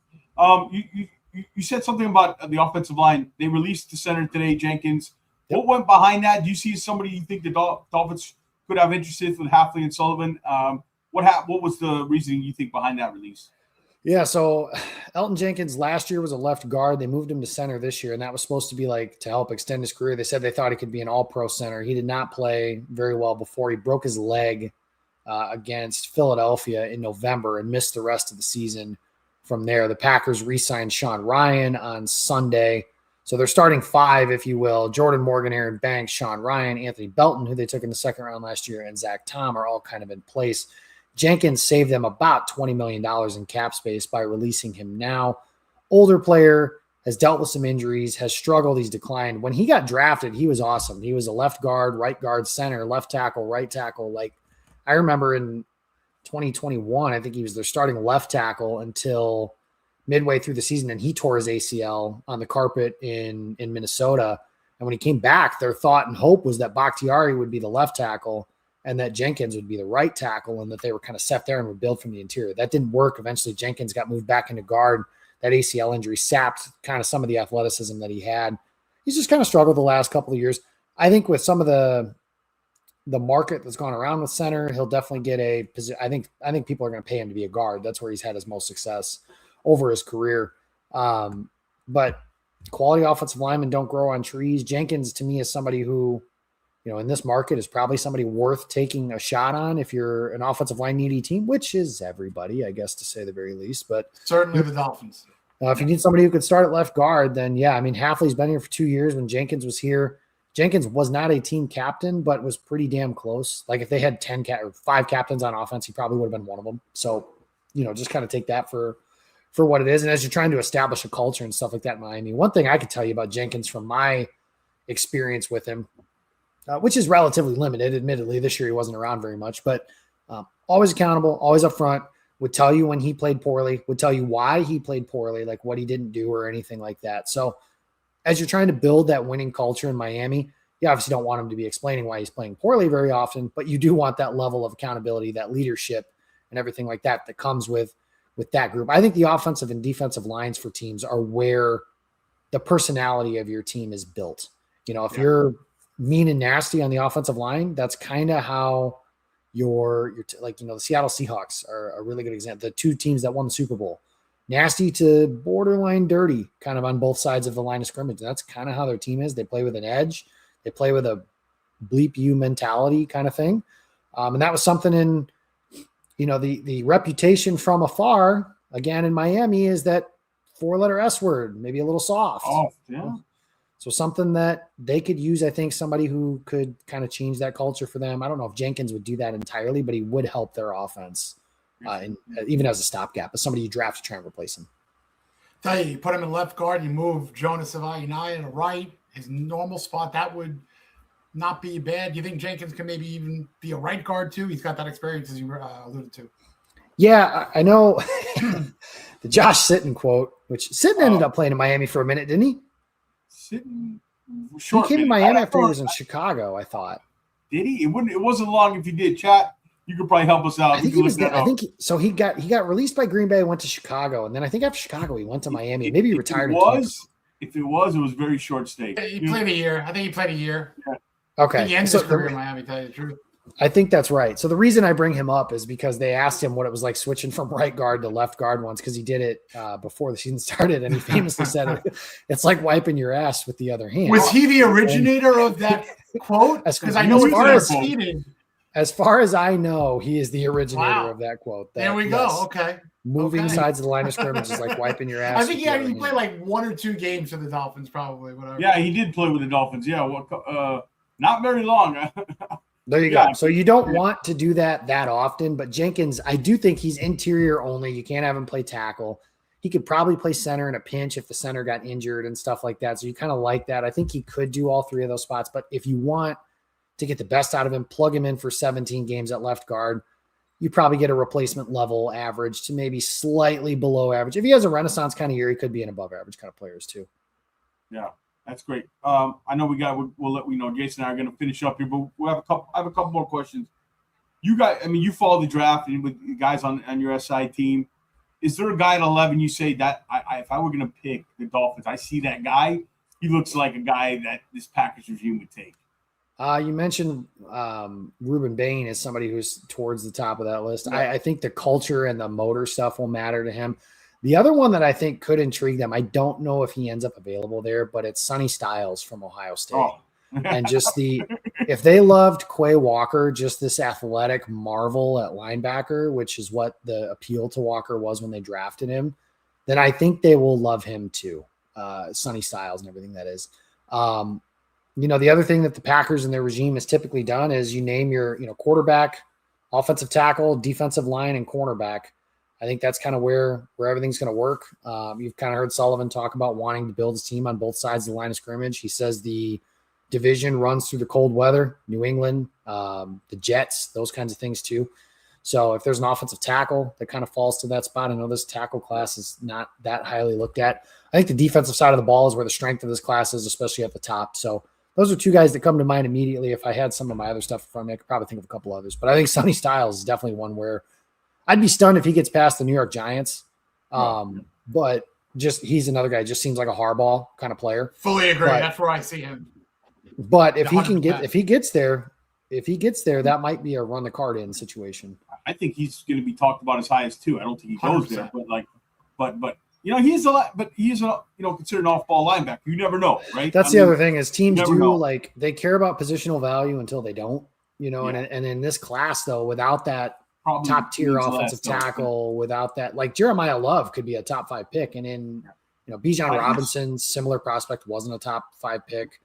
You said something about the offensive line. They released the center today, Jenkins. Yep. What went behind that? Do you see somebody you think the Dolphins could have interested with Hafley and Sullivan? What was the reasoning you think behind that release? Yeah, so Elton Jenkins last year was a left guard. They moved him to center this year, and that was supposed to be like to help extend his career. They said they thought he could be an all-pro center. He did not play very well before. He broke his leg against Philadelphia in November and missed the rest of the season from there. The Packers re-signed Sean Ryan on Sunday. So they're starting 5, if you will. Jordan Morgan, Aaron Banks, Sean Ryan, Anthony Belton, who they took in the second round last year, and Zach Tom are all kind of in place. Jenkins saved them about $20 million in cap space by releasing him now. Older player, has dealt with some injuries, has struggled. He's declined. When he got drafted, he was awesome. He was a left guard, right guard, center, left tackle, right tackle. Like I remember in 2021, I think he was their starting left tackle until midway through the season, and he tore his ACL on the carpet in Minnesota. And when he came back, their thought and hope was that Bakhtiari would be the left tackle and that Jenkins would be the right tackle, and that they were kind of set there and would build from the interior. That didn't work. Eventually, Jenkins got moved back into guard. That ACL injury sapped kind of some of the athleticism that he had. He's just kind of struggled the last couple of years. I think with some of the market that's gone around with center, he'll definitely get a position. I think people are going to pay him to be a guard. That's where he's had his most success over his career. But quality offensive linemen don't grow on trees. Jenkins, to me, is somebody who, in this market is probably somebody worth taking a shot on if you're an offensive line needy team, which is everybody, I guess, to say the very least. But certainly the Dolphins. If you need somebody who could start at left guard, then yeah, I mean, Hafley's been here for 2 years. When Jenkins was here, Jenkins was not a team captain, but was pretty damn close. Like if they had 5 captains on offense, he probably would have been one of them. So, just kind of take that for what it is. And as you're trying to establish a culture and stuff like that in Miami, one thing I could tell you about Jenkins from my experience with him, which is relatively limited. Admittedly, this year he wasn't around very much, but always accountable, always up front, would tell you when he played poorly, would tell you why he played poorly, like what he didn't do or anything like that. So as you're trying to build that winning culture in Miami, you obviously don't want him to be explaining why he's playing poorly very often, but you do want that level of accountability, that leadership and everything like that comes with that group. I think the offensive and defensive lines for teams are where the personality of your team is built. If you're mean and nasty on the offensive line, that's kind of how the Seattle Seahawks are a really good example. The 2 teams that won the Super Bowl, nasty to borderline dirty, kind of on both sides of the line of scrimmage. That's kind of how their team is. They play with an edge. They play with a bleep you mentality kind of thing. And that was something in the reputation from afar, again in Miami, is that 4-letter S word, maybe a little soft. Oh, yeah. So something that they could use, I think, somebody who could kind of change that culture for them. I don't know if Jenkins would do that entirely, but he would help their offense, even as a stopgap, as somebody you draft to try and replace him. Tell you put him in left guard, you move Jonas Savaiinai to right, his normal spot, that would not be bad. Do you think Jenkins can maybe even be a right guard too? He's got that experience, as you alluded to. Yeah, I know the Josh Sitton quote, which Sitton ended up playing in Miami for a minute, didn't he? Sitton, he came to Miami after he was in Chicago, I thought. Did he? It wasn't long. If he did, chat, you could probably help us out. I think he was there. He got released by Green Bay, went to Chicago, and then I think after Chicago he went to Miami. Maybe he retired. If it was very short stay. He played a year. I think he played a year. Yeah. Okay. He ended his career in Miami, to tell you the truth. I think that's right. So the reason I bring him up is because they asked him what it was like switching from right guard to left guard once, because he did it before the season started, and he famously said it's like wiping your ass with the other hand. Was he the originator of that quote? Because I know as far as I know, he is the originator of that quote. There we go. Okay. Moving sides of the line of scrimmage is like wiping your ass. I think he played like 1 or 2 games for the Dolphins, probably. Whatever. Yeah, he did play with the Dolphins. Yeah, not very long. There you go. So you don't want to do that often, but Jenkins, I do think he's interior only. You can't have him play tackle. He could probably play center in a pinch if the center got injured and stuff like that. So you kind of like that. I think he could do all 3 of those spots, but if you want to get the best out of him, plug him in for 17 games at left guard. You probably get a replacement level average to maybe slightly below average. If he has a renaissance kind of year, he could be an above average kind of players too. Yeah. That's great. I know we'll let we know. Jason and I are going to finish up here, but I have a couple more questions. You guys, you follow the draft and with guys on your SI team. Is there a guy at 11 you say that if I were going to pick the Dolphins, I see that guy? He looks like a guy that this Packers regime would take. You mentioned Ruben Bain as somebody who's towards the top of that list. Yeah. I think the culture and the motor stuff will matter to him. The other one that I think could intrigue them, I don't know if he ends up available there, but it's Sonny Styles from Ohio State. Oh. And just if they loved Quay Walker, just this athletic marvel at linebacker, which is what the appeal to Walker was when they drafted him, then I think they will love him too. Sonny Styles and everything that is. The other thing that the Packers and their regime has typically done is you name your, quarterback, offensive tackle, defensive line, and cornerback. I think that's kind of where everything's going to work. You've kind of heard Sullivan talk about wanting to build his team on both sides of the line of scrimmage. He says the division runs through the cold weather, New England, the Jets, those kinds of things too. So if there's an offensive tackle that kind of falls to that spot, I know this tackle class is not that highly looked at. I think the defensive side of the ball is where the strength of this class is, especially at the top. So those are 2 guys that come to mind immediately. If I had some of my other stuff in front of me, I could probably think of a couple others. But I think Sonny Styles is definitely one where I'd be stunned if he gets past the New York Giants. But he's another guy, just seems like a hardball kind of player. Fully agree. That's where I see him. But if he gets there, that might be a run the card in situation. I think he's going to be talked about as high as 2. I don't think he goes 100%. There, but he's considered an off-ball linebacker. You never know, right? That's the other thing is teams they care about positional value until they don't, and in this class though, without that top tier offensive tackle, without that, like Jeremiah Love could be a top 5 pick. And in, Bijan Robinson, similar prospect, wasn't a top 5 pick.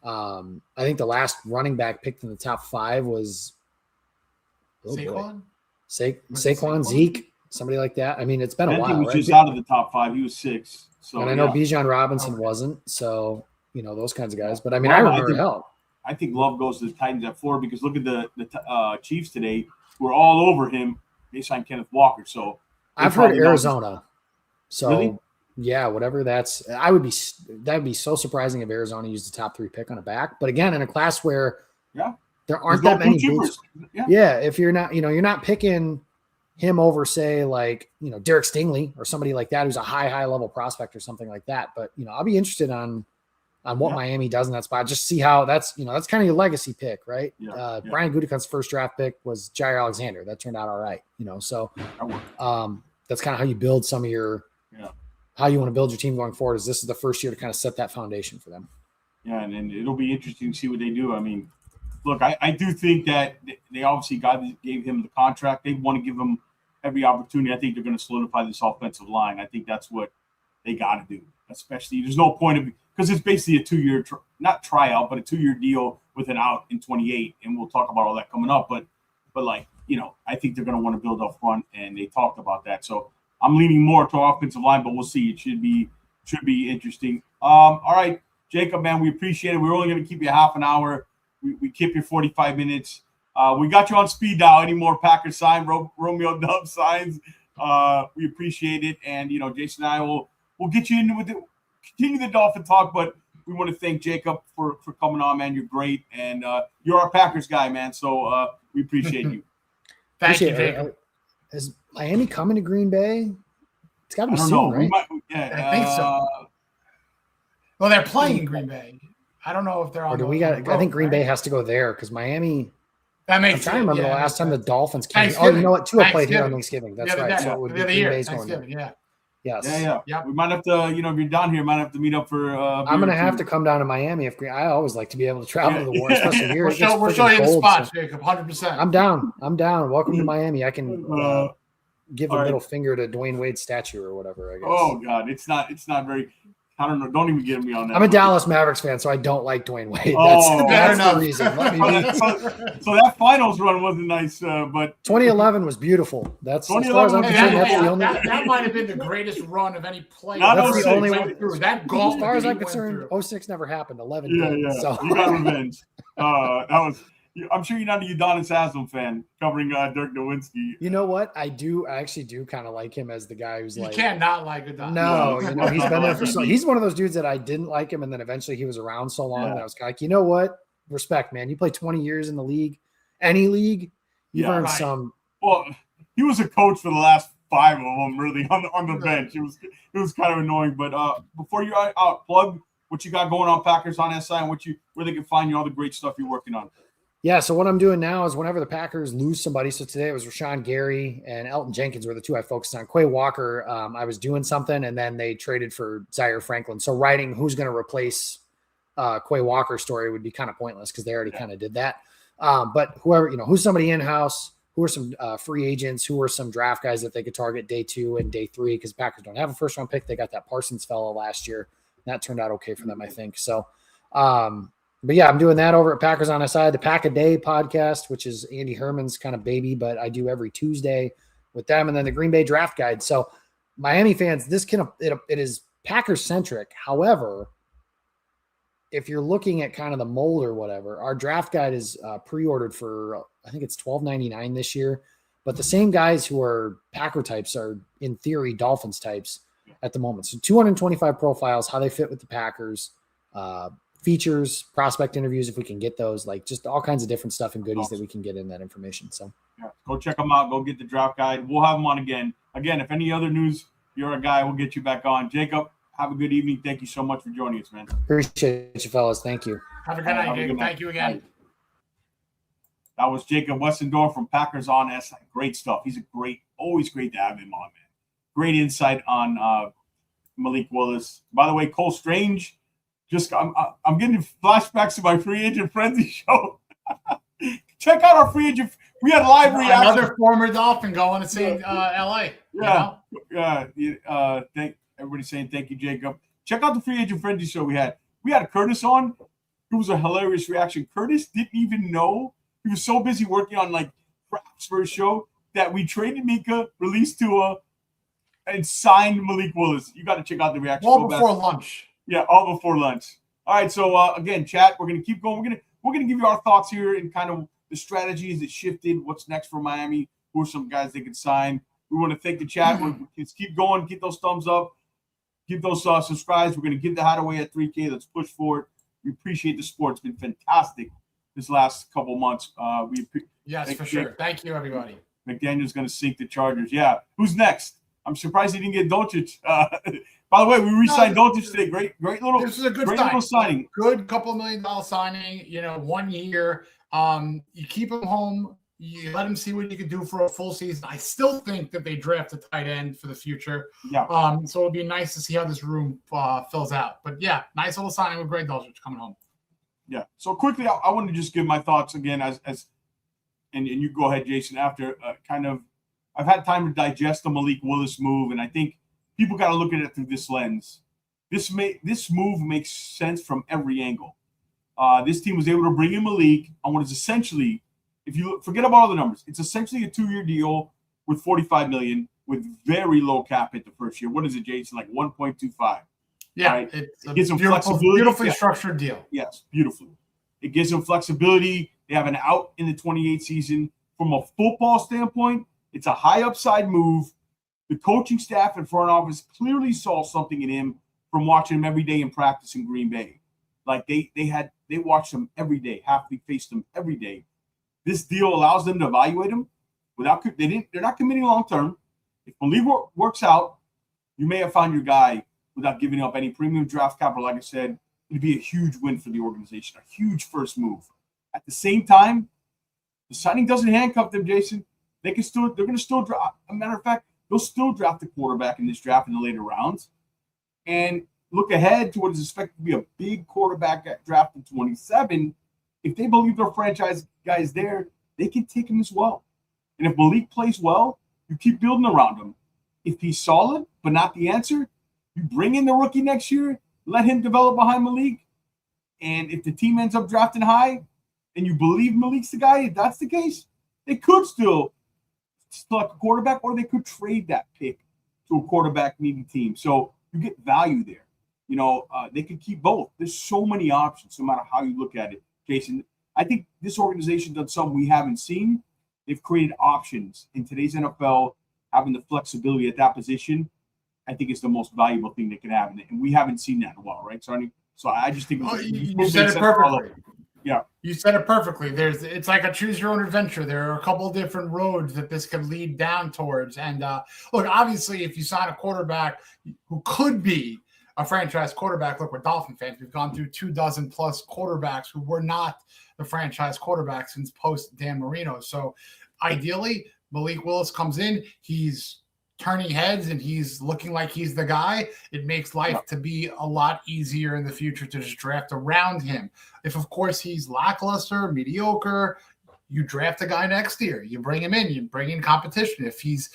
I think the last running back picked in the top 5 was Saquon, Zeke, somebody like that. It's been a while. He was just out of the top 5. He was 6. So, and I know Bijan Robinson wasn't. So, those kinds of guys. But I remember help. I think Love goes to the Titans at 4 because look at the Chiefs today. We're all over him. They signed Kenneth Walker. So I've heard Arizona. So really? Yeah, whatever that would be so surprising if Arizona used the top 3 pick on a back. But again, in a class where there aren't that many boots. Yeah. If you're not, you're not picking him over, say, like, Derek Stingley or somebody like that, who's a high level prospect or something like that. But, I'll be interested on what Miami does in that spot. Just see how that's kind of your legacy pick, right? Brian Gutekunst's first draft pick was Jair Alexander. That turned out all right, so that's kind of how you build some of your, how you want to build your team going forward. Is this is the first year to kind of set that foundation for them. Yeah. And it'll be interesting to see what they do. look, I do think that they obviously gave him the contract. They want to give him every opportunity. I think they're going to solidify this offensive line. I think that's what they got to do. Especially, there's no point of because it's basically a 2-year not tryout, but a 2-year deal with an out in 28. And we'll talk about all that coming up. But like, I think they're going to want to build up front, and they talked about that. So I'm leaning more to offensive line, but we'll see. It should be interesting. All right, Jacob, man, we appreciate it. We're only going to keep you half an hour. We keep you 45 minutes. We got you on speed dial. Any more Packers sign, Romeo Dobs signs? We appreciate it. And, Jason and I we'll get you into continue the Dolphin talk, but we want to thank Jacob for coming on, man. You're great. And you're our Packers guy, man. So we appreciate you. Thank you, Jacob. Is Miami coming to Green Bay? It's got to be soon, know. right? I think so. Well, they're playing Green Bay. I don't know if they're on. I think Green Bay has to go there because Miami. That makes I'm trying to remember the last time the Dolphins came. Oh, you know what? Tua played here on Thanksgiving. That's right. So it would be Green Bay's going there. Yeah. Yes. Yeah. Yep. We might have to, if you're down here, might have to meet up for. I'm going to have to come down to Miami. I always like to be able to travel to the war, especially here. We'll show you the spots, Jacob. 100%. I'm down. Welcome to Miami. I can give a middle finger to Dwayne Wade's statue or whatever. I guess. Oh God, it's not very. I don't know. Don't even get me on that. I'm a Dallas Mavericks fan, so I don't like Dwayne Wade. That's the reason. Let me so that finals run wasn't nice, but 2011 was beautiful. That's as far as I'm concerned. That might have been the greatest run of any player. That's the only one. That as far as I'm concerned, 06 never happened. 11 did. Yeah. So. You got revenge. That was. I'm sure you're not a Udonis Haslam fan covering Dirk Nowitzki. You know what? I actually do kind of like him as the guy who's like. You can't not like Udonis. No, he's been there for so. He's one of those dudes that I didn't like him, and then eventually he was around so long that I was kind of like, you know what? Respect, man. You play 20 years in the league, any league, you've earned some. Well, he was a coach for the last 5 of them, really, on the bench. It was kind of annoying. But before you're out, plug what you got going on Packers on SI and where they can find you, all the great stuff you're working on. Yeah, so what I'm doing now is whenever the Packers lose somebody, so today it was Rashawn Gary and Elton Jenkins were the two I focused on. Quay Walker, I was doing something, and then they traded for Zaire Franklin. So writing who's going to replace Quay Walker's story would be kind of pointless because they already kind of did that. But whoever, who's somebody in-house, who are some free agents, who are some draft guys that they could target day 2 and day 3 because Packers don't have a first-round pick. They got that Parsons fellow last year. That turned out okay for them, I think. So, but yeah, I'm doing that over at Packers on SI, the Pack a Day podcast, which is Andy Herman's kind of baby, but I do every Tuesday with them, and then the Green Bay Draft Guide. So, Miami fans, it is Packers centric. However, if you're looking at kind of the mold or whatever, our draft guide is pre-ordered for I think it's $12.99 this year. But the same guys who are Packer types are in theory Dolphins types at the moment. So 225 profiles, how they fit with the Packers. Features, prospect interviews, if we can get those, like just all kinds of different stuff and goodies that we can get in that information. So go check them out. Go get the draft guide. We'll have them on again. Again, if any other news, you're a guy, we'll get you back on. Jacob, have a good evening. Thank you so much for joining us, man. Appreciate you, fellas. Thank you. Have a good night, Jacob. Thank you again. That was Jacob Westendorf from Packers on SI. Great stuff. He's always great to have him on, man. Great insight on Malik Willis. By the way, Cole Strange. I'm getting flashbacks to my free agent frenzy show. Check out our free agent. We had live reaction. Another former Dolphin going to see LA. Yeah. Everybody saying thank you, Jacob. Check out the free agent frenzy show we had. We had Curtis on. It was a hilarious reaction. Curtis didn't even know. He was so busy working on props for his show that we traded Minkah, released Tua, and signed Malik Willis. You got to check out the reaction. All before lunch. Yeah, all before lunch. All right, so again, chat, we're gonna keep going. We're gonna give you our thoughts here and kind of the strategies that shifted. What's next for Miami? Who are some guys they can sign? We want to thank the chat. Let's keep going. Keep those thumbs up. Keep those subscribes. We're gonna give the hat away at 3K. Let's push forward. We appreciate the support. It's been fantastic this last couple months. Yes, for sure. Thank you, everybody. McDaniel's gonna sink the Chargers. Yeah. Who's next? I'm surprised he didn't get Doncic. By the way, we re-signed Doncic today. Great little. This is a good signing. Good couple $1 million signing. 1 year. You keep him home. You let him see what you can do for a full season. I still think that they draft a tight end for the future. Yeah. So it'll be nice to see how this room fills out. But yeah, nice little signing with Greg Dulcich coming home. Yeah. So quickly, I want to just give my thoughts again and you go ahead, Jason, after I've had time to digest the Malik Willis move, and I think people got to look at it through this lens. This move makes sense from every angle. This team was able to bring in Malik on what is essentially, if you forget about all the numbers, it's essentially a 2-year deal with $45 million with very low cap hit the first year. What is it, Jason? Like 1.25. Yeah, right? it's It gives them flexibility. beautifully structured deal. Yes, beautifully. It gives them flexibility. They have an out in the 28 season. From a football standpoint, it's a high upside move. The coaching staff and front office clearly saw something in him from watching him every day in practice in Green Bay. Like they watched him every day. Halfley faced him every day. This deal allows them to evaluate him they're not committing long term. If Malik works out, you may have found your guy without giving up any premium draft capital. Like I said, it'd be a huge win for the organization, a huge first move. At the same time, the signing doesn't handcuff them, Jason. They're going to still draft. As a matter of fact, they'll still draft a quarterback in this draft in the later rounds. And look ahead to what is expected to be a big quarterback draft in 27. If they believe their franchise guy is there, they can take him as well. And if Malik plays well, you keep building around him. If he's solid, but not the answer, you bring in the rookie next year, let him develop behind Malik. And if the team ends up drafting high and you believe Malik's the guy, if that's the case, they could still select a quarterback, or they could trade that pick to a quarterback-needing team. So you get value there. They could keep both. There's so many options, no matter how you look at it, Jason. I think this organization done something we haven't seen. They've created options in today's NFL. Having the flexibility at that position, I think it's the most valuable thing they can have, and we haven't seen that in a while, right? So I just think you said it perfectly. Yeah, you said it perfectly. It's like a choose your own adventure. There are a couple of different roads that this could lead down towards. And look, obviously, if you sign a quarterback who could be a franchise quarterback, look, we're Dolphin fans. We've gone through 24 plus quarterbacks who were not the franchise quarterback since post Dan Marino. So ideally, Malik Willis comes in. He's turning heads and he's looking like he's the guy. It makes life to be a lot easier in the future to just draft around him. If, of course, he's lackluster, mediocre, you draft a guy next year. You bring him in. You bring in competition. If he's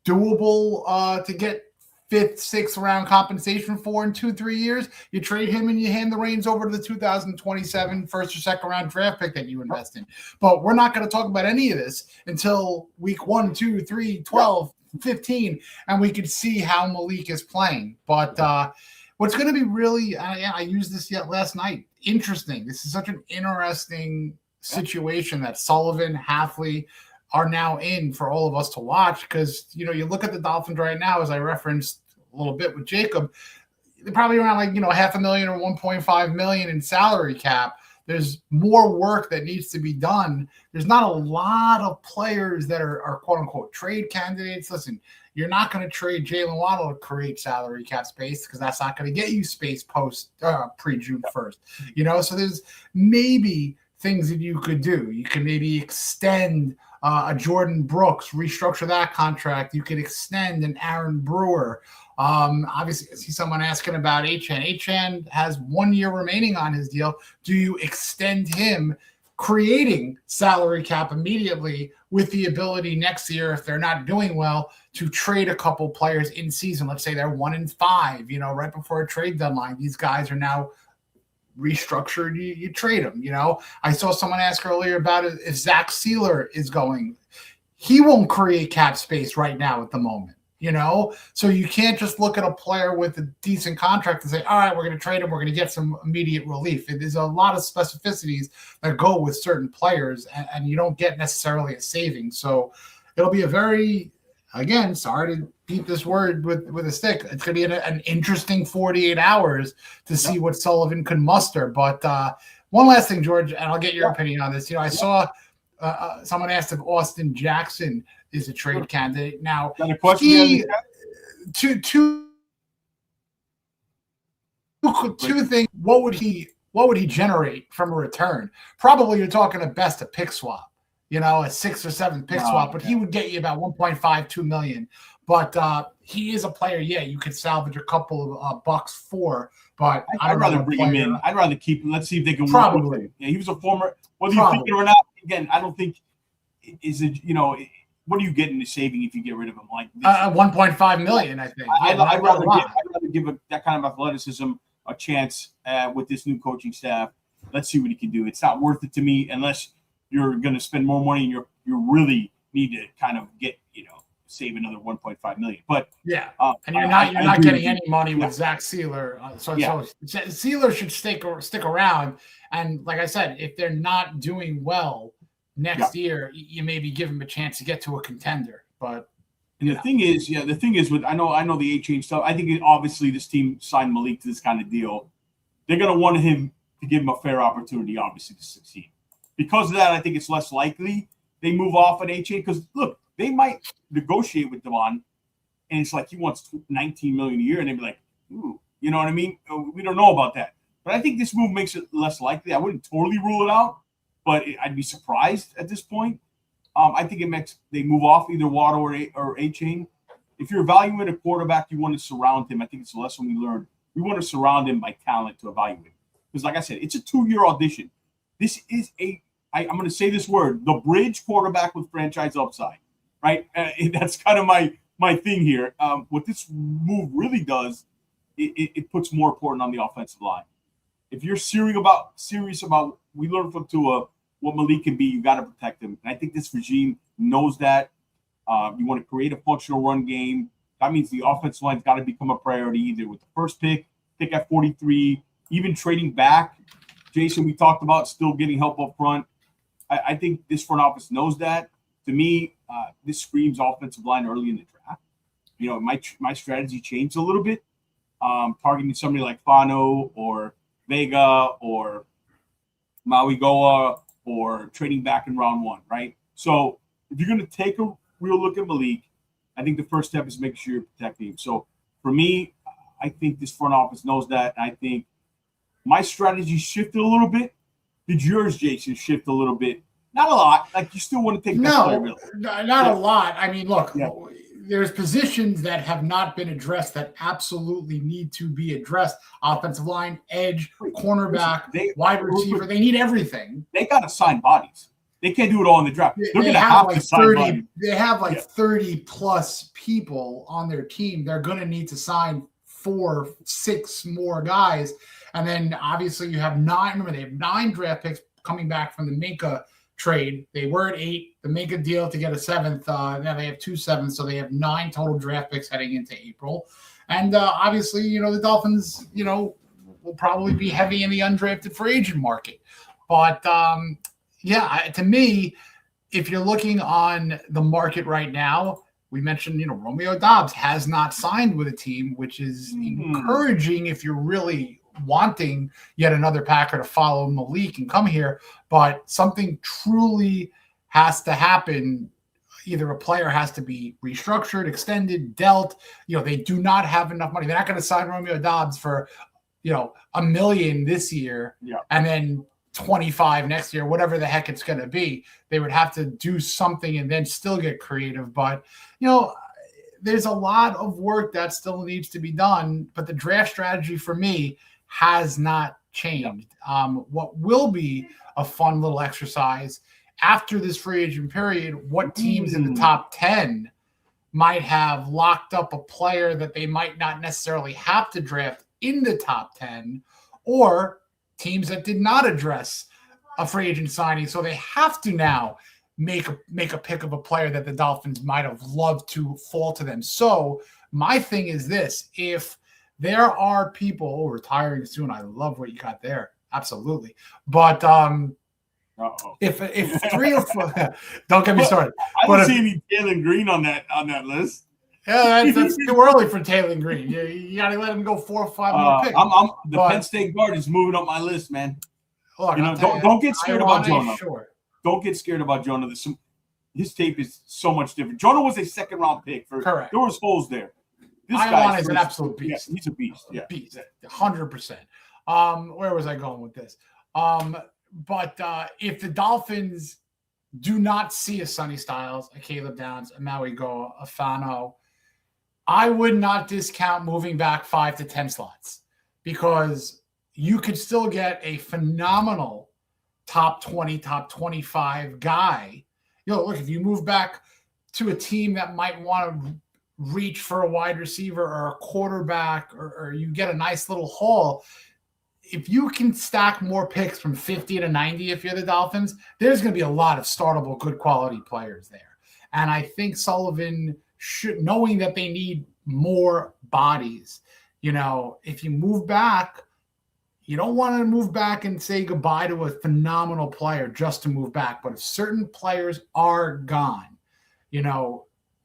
doable to get 5th, 6th round compensation for in 2-3 years, you trade him and you hand the reins over to the 2027 first or second round draft pick that you invest in. But we're not going to talk about any of this until week 1, 2, 3, 12, 15, and we could see how Malik is playing. But what's going to be really, I used this last night, interesting. This is such an interesting situation that Sullivan, Halfley are now in for all of us to watch, because you look at the Dolphins right now, as I referenced a little bit with Jacob, they're probably around $500,000 or $1.5 million in salary cap. There's more work that needs to be done. There's not a lot of players that are quote unquote trade candidates. Listen, you're not going to trade Jalen Waddle to create salary cap space, because that's not going to get you space pre-June 1st. So there's maybe things that you could do. You can maybe extend a Jordan Brooks, restructure that contract. You could extend an Aaron Brewer. Obviously, I see someone asking about Achane. Achane has 1 year remaining on his deal. Do you extend him, creating salary cap immediately, with the ability next year, if they're not doing well, to trade a couple players in season? Let's say they're 1-5, right before a trade deadline. These guys are now restructured. You trade them. I saw someone ask earlier about it, if Zach Sealer is going. He won't create cap space right now at the moment. So you can't just look at a player with a decent contract and say, all right, we're going to trade him. We're going to get some immediate relief. There's a lot of specificities that go with certain players, and you don't get necessarily a saving. So it'll be a very, again, sorry to beat this word with a stick, it's going to be an interesting 48 hours to see what Sullivan can muster. But one last thing, George, and I'll get your opinion on this. I saw someone asked if Austin Jackson is a trade candidate. Now, two things. What would he generate from a return? Probably you're talking at best a pick swap, a 6th or 7th pick swap, but he would get you about 1.52 million. But he is a player, you could salvage a couple of bucks for. but I'd rather bring him in. I'd rather keep him. Let's see if they can Probably. work with him. Yeah, he was a former. Whether you think it or not, again, I don't think is it. What are you getting to saving if you get rid of him? Like $1.5 million, I think. I'd rather give that kind of athleticism a chance with this new coaching staff. Let's see what he can do. It's not worth it to me unless you're going to spend more money and you really need to kind of get save another 1.5 million. But and you're not getting any money with Zach Sealer. So Sealer should stick around. And like I said, if they're not doing well next year, you maybe give him a chance to get to a contender. But the thing is with I know the A-Chain stuff. I think obviously this team signed Malik to this kind of deal. They're going to want him to give him a fair opportunity, obviously, to succeed. Because of that, I think it's less likely they move off an A-Chain. Because look, they might negotiate with Devon, and it's like he wants $19 million a year, and they'd be like, "Ooh," you know what I mean? We don't know about that, but I think this move makes it less likely. I wouldn't totally rule it out, but I'd be surprised at this point. I think it makes they move off either Waddle or A-Chain. If you're evaluating a quarterback, you want to surround him. I think it's a lesson we learned. We want to surround him by talent to evaluate. Because, like I said, it's a 2-year audition. This is I'm going to say this word, the bridge quarterback with franchise upside. Right, that's kind of my thing here. What this move really does, it puts more important on the offensive line. If you're serious about, we learned from Tua what Malik can be. You got to protect him, and I think this regime knows that. You want to create a functional run game. That means the offensive line's got to become a priority, either with the first pick at 43, even trading back. Jason, we talked about still getting help up front. I think this front office knows that. To me, this screams offensive line early in the draft. My strategy changed a little bit, targeting somebody like Fano or Vega or Maui Goa or trading back in round 1, right? So if you're going to take a real look at Malik, I think the first step is making sure you're protecting him. So for me, I think this front office knows that. And I think my strategy shifted a little bit. Did yours, Jason, shift a little bit? Not a lot. Like, you still want to take that player, really. Not a lot. I mean, look, there's positions that have not been addressed that absolutely need to be addressed. Offensive line, edge, cornerback, wide receiver. They need everything. They got to sign bodies. They can't do it all in the draft. They're going to have to sign bodies. They have 30-plus people on their team. They're going to need to sign 4, 6 more guys. And then, obviously, you have 9. Remember, they have 9 draft picks coming back from the Minkah trade. They were at 8. The Minkah deal to get a 7th. Now they have 2 7s, so they have 9 total draft picks heading into April. And obviously, the Dolphins, will probably be heavy in the undrafted free agent market. But to me, if you're looking on the market right now, we mentioned, Romeo Dobs has not signed with a team, which is encouraging if you're really wanting yet another Packer to follow Malik and come here, but something truly has to happen. Either a player has to be restructured, extended, dealt. They do not have enough money. They're not going to sign Romeo Dobs for, $1 million this year and then 25 next year, whatever the heck it's going to be. They would have to do something and then still get creative. But, there's a lot of work that still needs to be done. But the draft strategy for me has not changed. What will be a fun little exercise after this free agent period, what teams in the top 10 might have locked up a player that they might not necessarily have to draft in the top 10, or teams that did not address a free agent signing. So they have to now make a pick of a player that the Dolphins might have loved to fall to them. So my thing is this: if there are people retiring soon, I love what you got there. Absolutely. But if 3 or 4, don't get me started. I don't see any Taylor Green on that list. Yeah, that's too early for Taylor Green. You got to let him go 4 or 5 more picks. The Penn State guard is moving up my list, man. Look, don't get scared about Jonah. Sure. Don't get scared about Jonah. His tape is so much different. Jonah was a 2nd-round pick. Correct. There was holes there. This guy is an absolute beast. Yeah, he's a beast. Yeah. Beast. 100%. Where was I going with this? But if the Dolphins do not see a Sonny Styles, a Caleb Downs, a Maui Goa, a Fano, I would not discount moving back 5 to 10 slots. because you could still get a phenomenal top 20, top 25 guy. Look, if you move back to a team that might want to reach for a wide receiver or a quarterback, or you get a nice little haul, if you can stack more picks from 50 to 90, if you're the Dolphins, there's going to be a lot of startable, good quality players there. And I think Sullivan should, knowing that they need more bodies, if you move back, you don't want to move back and say goodbye to a phenomenal player just to move back. But if certain players are gone,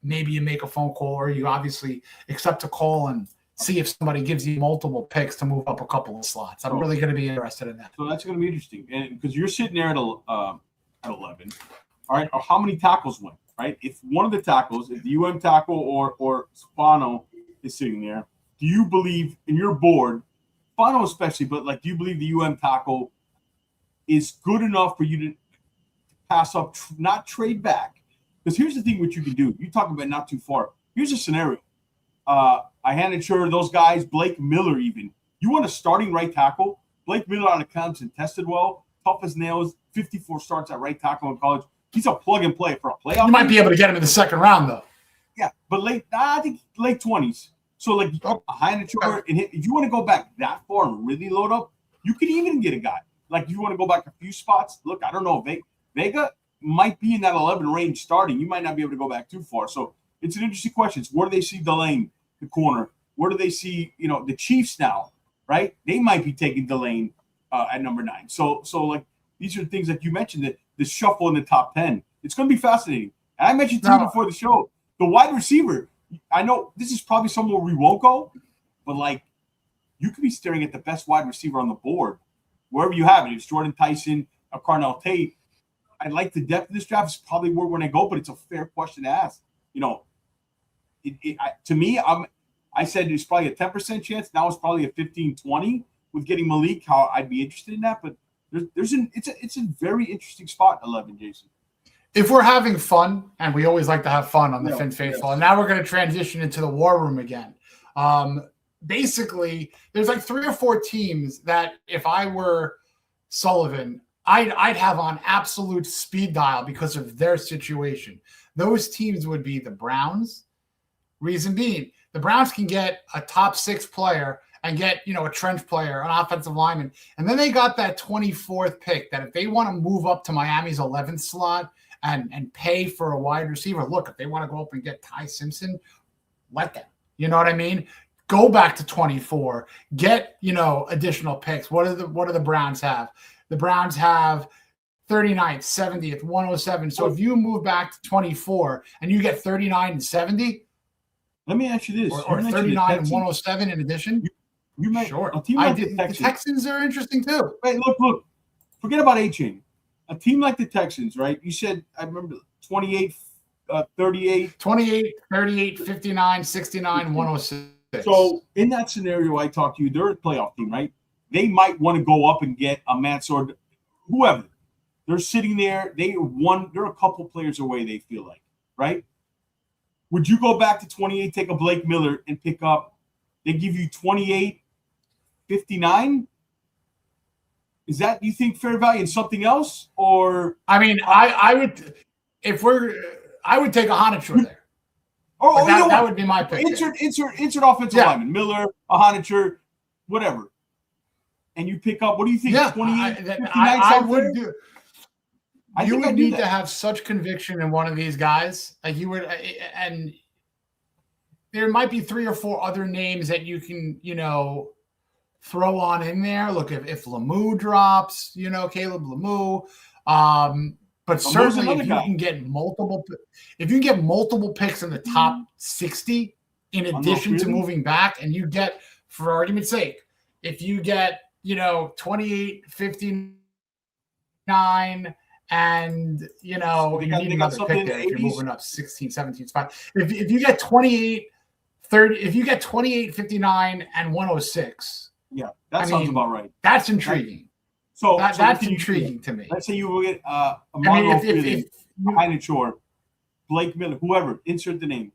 maybe you make a phone call, or you obviously accept a call and see if somebody gives you multiple picks to move up a couple of slots. I'm really going to be interested in that. So that's going to be interesting. And because you're sitting there at 11, all right, or how many tackles went, right? If one of the tackles, if the UM tackle or Spano is sitting there, do you believe in your board, Spano especially, but do you believe the UM tackle is good enough for you to pass up, not trade back? Because here's the thing what you can do. You talk about not too far. Here's a scenario. I handed sure those guys, Blake Miller even. You want a starting right tackle? Blake Miller out of Clemson tested well, tough as nails, 54 starts at right tackle in college. He's a plug and play for a playoff. You might be able to get him in the second round, though. Yeah, but I think late 20s. So a handed sure, and if you want to go back that far and really load up, you can even get a guy. If you want to go back a few spots, look, I don't know, Vega might be in that 11 range starting. You might not be able to go back too far. So it's an interesting question. Where do they see Delane, the corner? Where do they see, the Chiefs now, right? They might be taking Delane at number 9. So these are things that you mentioned, that the shuffle in the top 10. It's going to be fascinating. And I mentioned to you before the show, the wide receiver. I know this is probably somewhere we won't go, but you could be staring at the best wide receiver on the board, wherever you have it. It's Jordan Tyson, or Carnell Tate. I like the depth of this draft. It's probably where we're going to go, but it's a fair question to ask. To me, I said it's probably a 10% chance. Now it's probably a 15-20 with getting Malik. How I'd be interested in that, but it's a very interesting spot, 11, Jason. If we're having fun, and we always like to have fun on the Fin Faithful, and now we're going to transition into the war room again. Basically, there's 3 or 4 teams that if I were Sullivan, I'd have on absolute speed dial because of their situation. Those teams would be the Browns. Reason being, the Browns can get a top 6 player and get, a trench player, an offensive lineman. And then they got that 24th pick that if they want to move up to Miami's 11th slot and pay for a wide receiver, look, if they want to go up and get Ty Simpson, let them. You know what I mean? Go back to 24, get, additional picks. What do the Browns have? The Browns have 39th, 70th, 107. So if you move back to 24 and you get 39 and 70, let me ask you this. Or 39 and 107 in addition. You might, sure. A team like the Texans are interesting too. Right, look. Forget about A-Chain. A team like the Texans, right? You said, I remember, 28, 38. 28, 38, 59, 69, 106. So in that scenario I talked to you, they're a playoff team, right? They might want to go up and get a Mansour, whoever. They're sitting there. They're a couple players away, they feel like, right? Would you go back to 28, take a Blake Miller, and pick up? They give you 28, 59? Is that, you think, fair value in something else? Or I would, I would take a Honachur there. Or that would be my pick. Insert offensive lineman, Miller, a Honachur, whatever. And you pick up, what do you think? Yeah, 28, 59, I would do. You would need that. to have such conviction in one of these guys. You would, and there might be 3 or 4 other names that you can, throw on in there. Look, if Lemieux drops, Caleb Lemieux. But certainly if you can get multiple picks in the top 60, in addition to moving back, and you get, for argument's sake, if you get, 28, 59, and you need another pick there if you're moving up 16, 17 spot. If you get 28, 30, if you get 28, 59, and 106. Yeah, that sounds about right. That's intriguing. Right. So that's intriguing to me. Let's say you will get a Honachur, Blake Miller, whoever, insert the name.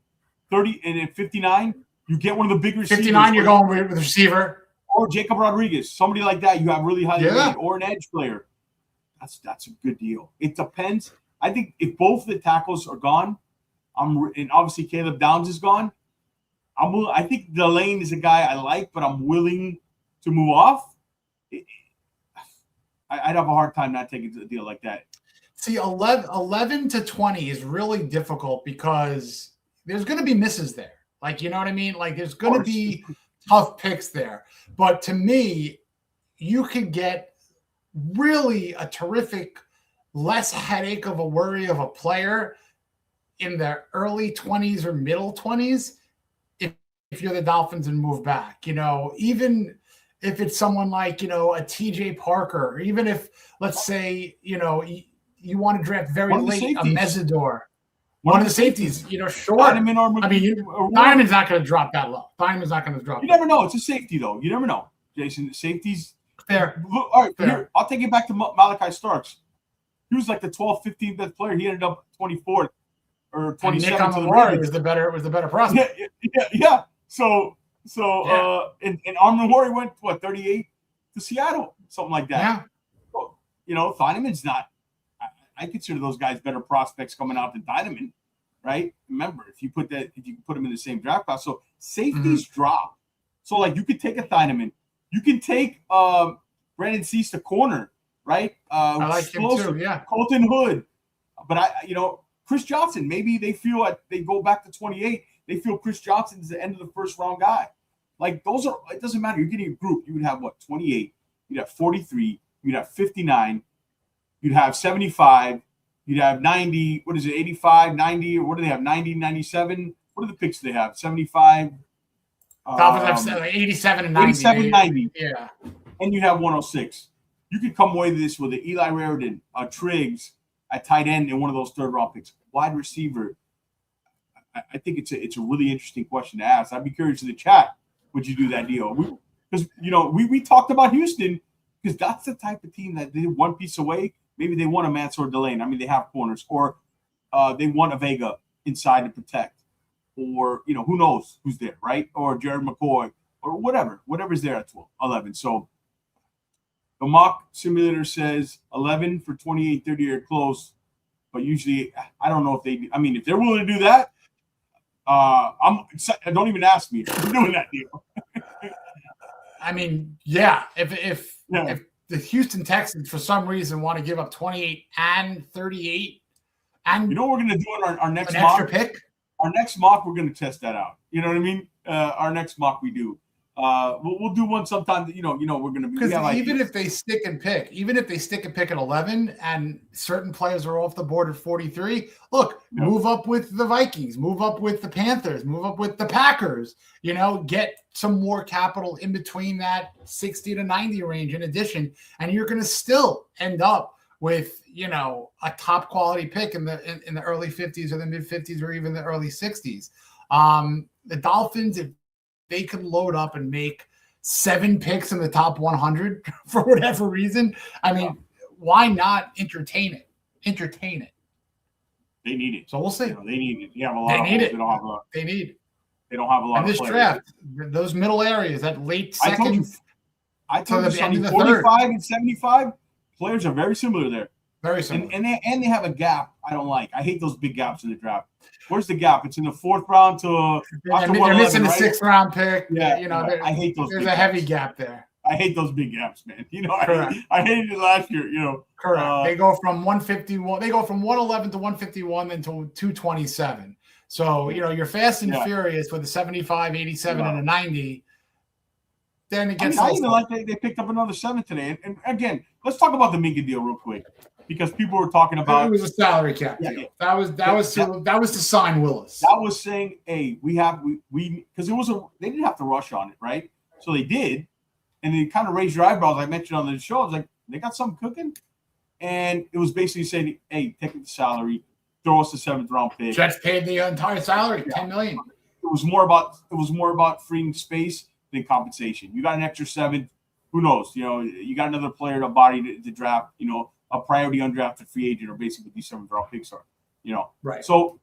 30 and then 59, you get one of the big receivers. 59, you're going with receiver. or Jacob Rodriguez, somebody like that. You have really highly rated, or an edge player. That's a good deal. It depends. I think if both the tackles are gone, and obviously Caleb Downs is gone, I think Delane is a guy I like, but I'm willing to move off. I'd have a hard time not taking a deal like that. See, 11 to 20 is really difficult because there's going to be misses there. Like, you know what I mean? Like, there's going to be tough picks there. But to me, you could get really a terrific, less headache of a worry of a player in the early 20s or middle 20s if you're the Dolphins and move back. You know, even if it's someone like, you know, a TJ Parker, or even if, let's say, you know, you want to draft very late a Mesidor. One of the safeties, you know, short. Diamond's not going to drop that low. Diamond's not going to drop. You never know. It's a safety, though. You never know, Jason. The safeties. Fair. All right, here, I'll take it back to Malachi Starks. He was like the 12th, 15th best player. He ended up 24th or 27th. Nick on the Warrior was the better prospect. Yeah. So and Armin Warrior went, 38 to Seattle, something like that. Yeah. So, you know, Thieneman's not. I consider those guys better prospects coming out than Thieneman, right? Remember, if you put them in the same draft class, so safeties drop. So like you could take a Thieneman, you can take Brandon Cease the corner, right? I like him too. Yeah. Colton Hood, but Chris Johnson. Maybe they feel like they go back to 28. They feel Chris Johnson is the end of the first round guy. Like those are. It doesn't matter. You're getting a group. You would have 28. You'd have 43. You'd have 59. You'd have 75. You'd have 90. What is it? 85, 90, or what do they have? 90, 97. What are the picks they have? 75. Dolphins have 87 and 90. 87, 90. Yeah. And you have 106. You could come away with this with an Eli Raridan, a Triggs at tight end, and one of those third-round picks. Wide receiver. I think it's a really interesting question to ask. I'd be curious in the chat. Would you do that deal? Because we talked about Houston because that's the type of team that they one piece away. Maybe they want a Mansour Delane. I mean, they have corners, or they want a Vega inside to protect, or who knows who's there, right? Or Jared McCoy, or whatever's there at 11. So the mock simulator says 11 for 28, 30 or close, but usually I don't know if they. I mean, if they're willing to do that, don't even ask me if they're doing that deal. I mean, yeah, if the Houston Texans, for some reason, want to give up 28 and 38. And you know what we're going to do in our next an mock? Extra pick? Our next mock, we're going to test that out. You know what I mean? Our next mock we do. We'll do one sometime that, we're going to be. Because even if they stick and pick at 11 and certain players are off the board at 43, move up with the Vikings, move up with the Panthers, move up with the Packers, get some more capital in between that 60 to 90 range in addition. And you're going to still end up with, a top quality pick in the early 50s or the mid 50s or even the early 60s. The Dolphins, if they could load up and make 7 picks in the top 100 for whatever reason, I mean, why not entertain it? They need it. So we'll see. They need it. You have a lot of holes. They don't have a lot and of this players. Draft, those middle areas, that late second. I told you 45 and 75 players are very similar there. Very similar. And they have a gap I don't like. I hate those big gaps in the draft. Where's the gap? It's in the 4th round to they're missing the 6th round pick. Yeah, I hate those. There's a heavy gap there. I hate those big gaps, man. I hated it last year. Correct. They go from 151. They go from 111 to 151, then to 227. So you're fast and furious with a 75, 87, and a 90. Then it gets. I even like they picked up another 7 today. And again, let's talk about the Minkah deal real quick. Because people were talking about it was a salary cap deal. Yeah. That was to sign Willis. That was saying, hey, we because they didn't have to rush on it, right? So they did, and they kind of raised your eyebrows. I mentioned on the show, I was like, they got something cooking, and it was basically saying, hey, take the salary, throw us the 7th round pick. Jets paid the entire salary, $10 million. It was more about freeing space than compensation. You got an extra 7th. Who knows? You got another player to body to draft. A priority undrafted free agent, or basically these 7th round picks are, Right. So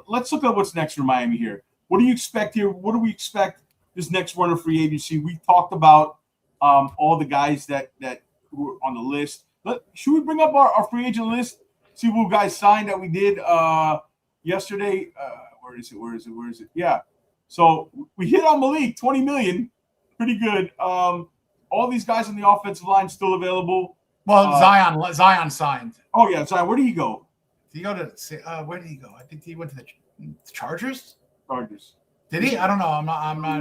let's look at what's next for Miami here. What do you expect here? What do we expect this next run of free agency? We talked about all the guys that were on the list. Should we bring up our free agent list? See what guys signed that we did yesterday. Where is it? Yeah. So we hit on Malik, $20 million. Pretty good. All these guys on the offensive line still available. Well, Zion signed. Oh, yeah, Zion. Where did he go? Did he go to where did he go? I think he went to the Chargers. Chargers. Did he? I don't know. I'm not.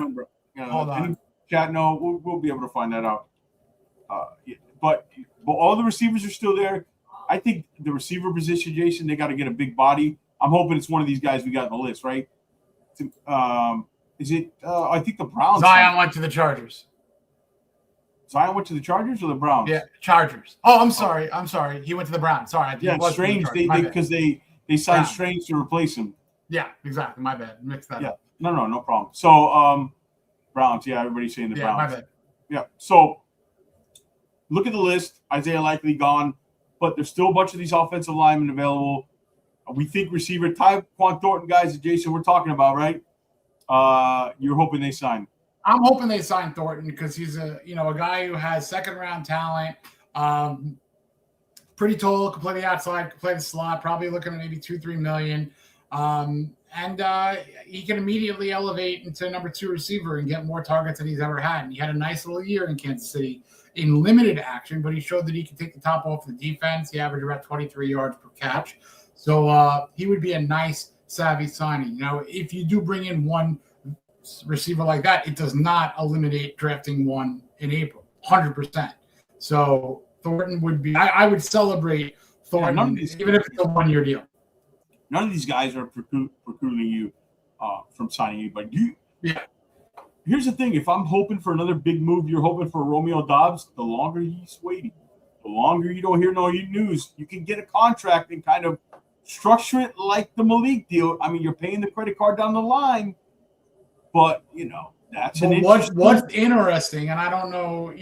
Hold on. Chat. No, we'll be able to find that out. Yeah, but all the receivers are still there. I think the receiver position, Jason, they got to get a big body. I'm hoping it's one of these guys we got on the list, right? Is it? I think the Browns. Zion went to the Chargers. Zion went to the Chargers or the Browns? Yeah, Chargers. Oh, I'm sorry. He went to the Browns. Sorry. It's strange. Because they signed Strange to replace him. Yeah, exactly. My bad. Mixed that up. No problem. So, Browns. Yeah, everybody's saying the Browns. My bad. Yeah. So, look at the list. Isaiah likely gone, but there's still a bunch of these offensive linemen available. We think receiver Tyquan Thornton, guys, that Jason we're talking about, right? You're hoping they sign. I'm hoping they sign Thornton because he's a guy who has second round talent. Pretty tall, can play the outside, can play the slot, probably looking at maybe $2-3 million. And he can immediately elevate into number 2 receiver and get more targets than he's ever had. And he had a nice little year in Kansas City in limited action, but he showed that he could take the top off the defense. He averaged about 23 yards per catch. So he would be a nice, savvy signing. Now, if you do bring in one receiver like that, it does not eliminate drafting one in April, 100%. So Thornton would be – I would celebrate Thornton, even if it's a one-year deal. None of these guys are precluding you from signing anybody. Here's the thing. If I'm hoping for another big move, you're hoping for Romeo Dobs, the longer he's waiting, the longer you don't hear no news, you can get a contract and kind of structure it like the Malik deal. I mean, you're paying the credit card down the line, but, that's an interesting. What's interesting, and I don't know,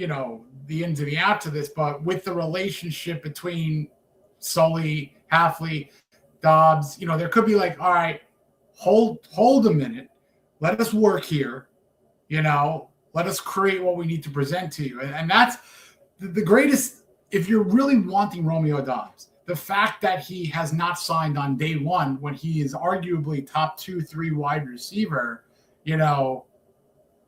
the ins and the outs of this, but with the relationship between Sully, Halfley, Dobbs, there could be like, all right, hold a minute. Let us work here. Let us create what we need to present to you. And that's the greatest, if you're really wanting Romeo Dobbs, the fact that he has not signed on day one when he is arguably top 2-3 wide receiver,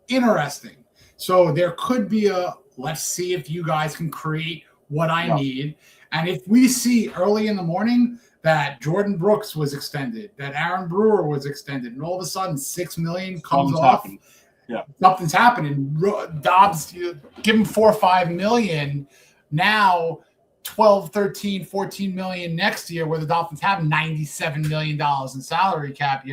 interesting. So there could be let's see if you guys can create what I need. And if we see early in the morning that Jordan Brooks was extended, that Aaron Brewer was extended, and all of a sudden $6 million comes off. Happening. Yeah, something's happening. Dobbs, give him $4 or $5 million. Now, 12, 13, 14 million next year, where the Dolphins have $97 million in salary cap.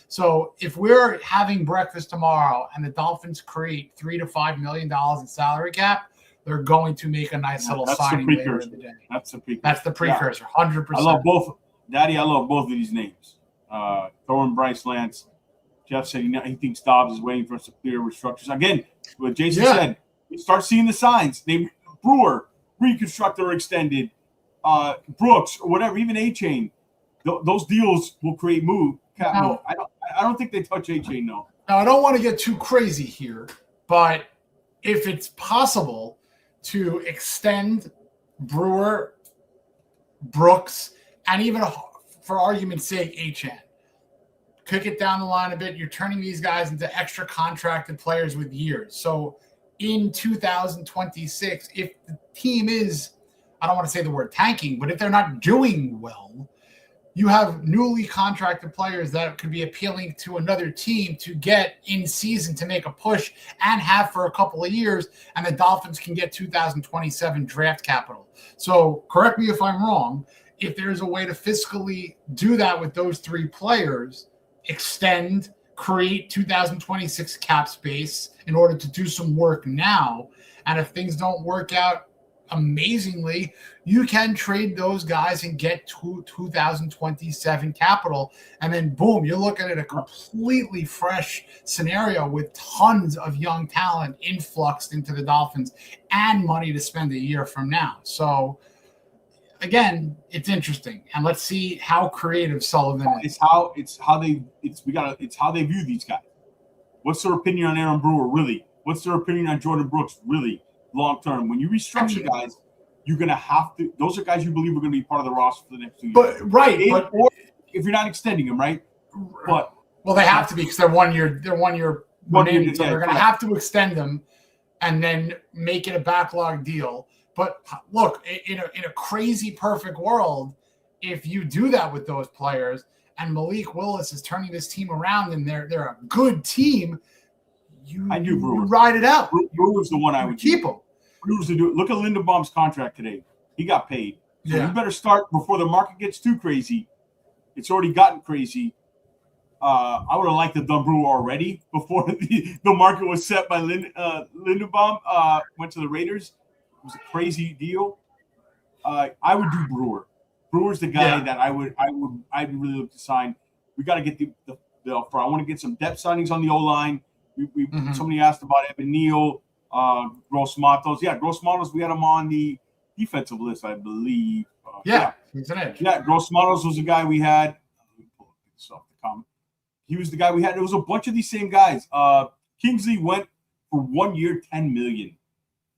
So if we're having breakfast tomorrow and the Dolphins create $3 to $5 million in salary cap, they're going to make a nice little signing later in the day. That's the precursor. That's the precursor, 100%. I love both. Daddy, I love both of these names. Thorne, Bryce Lance. Jeff said he thinks Dobbs is waiting for us to clear restructures. Again, what Jason said, you start seeing the signs. Brewer, reconstructed or extended, Brooks, or whatever, even A-Chain. Those deals will create move. I don't think they touch A-Chain, though. Now, I don't want to get too crazy here, but if it's possible to extend Brewer, Brooks, and even, for argument's sake, A-Chain, kick it down the line a bit. You're turning these guys into extra contracted players with years. So in 2026, if the team is, I don't want to say the word tanking, but if they're not doing well, you have newly contracted players that could be appealing to another team to get in season to make a push and have for a couple of years, and the Dolphins can get 2027 draft capital. So correct me if I'm wrong. If there's a way to fiscally do that with those 3 players, extend, create 2026 cap space in order to do some work now. And if things don't work out amazingly, you can trade those guys and get 2027 capital. And then boom, you're looking at a completely fresh scenario with tons of young talent influxed into the Dolphins and money to spend a year from now. So again, it's interesting, and let's see how creative Sullivan is. It's how they view these guys. What's their opinion on Aaron Brewer? Really, what's their opinion on Jordan Brooks really long term? When you restructure guys, you're gonna have to. Those are guys you believe are gonna be part of the roster for the next 2 years. Or if you're not extending them, right? But well, they have to be because they're 1 year. They're 1 year remaining, so they're gonna have to extend them and then make it a backlog deal. But look, in a crazy perfect world, if you do that with those players and Malik Willis is turning this team around and they're a good team, you ride it out. Brewer's the one I would keep him. Brewer's to do it. Look at Linderbaum's contract today. He got paid. So you better start before the market gets too crazy. It's already gotten crazy. I would have liked to have done Brewer already before the market was set by Linderbaum. Went to the Raiders. It was a crazy deal. I would do Brewer. Brewer's the guy that I'd really look to sign. We got to get the offer. I want to get some depth signings on the O-line. Somebody asked about Evan Neal, Gross Matos. Yeah, Gross Matos, we had him on the defensive list, I believe. He's an edge. Yeah, Gross Matos was the guy we had. Let me pull this off the comment. He was the guy we had. There was a bunch of these same guys. Kingsley went for 1 year, $10 million.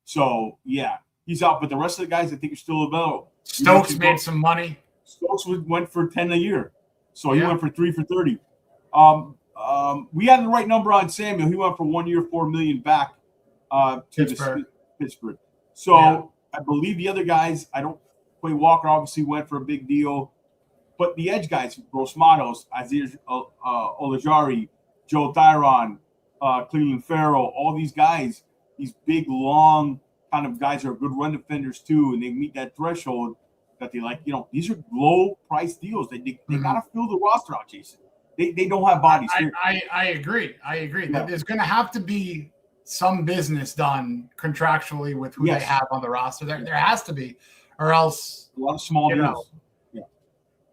So, yeah, he's out. But the rest of the guys, I think, are still available. Stokes made some money. Stokes went for 10 a year. So he went for 3 for 30. We had the right number on Samuel. He went for 1 year, $4 million back to Pittsburgh. So I believe the other guys, Quay Walker obviously went for a big deal. But the edge guys, Gross Matos, Azir Olajari, Joe Tyron, Cleveland Farrell, all these guys, these big, long kind of guys are good run defenders too, and they meet that threshold that they like. These are low price deals. They gotta fill the roster out, Jason. They don't have bodies. I agree. Yeah. There's going to have to be some business done contractually with who they have on the roster. There has to be, or else a lot of small deals.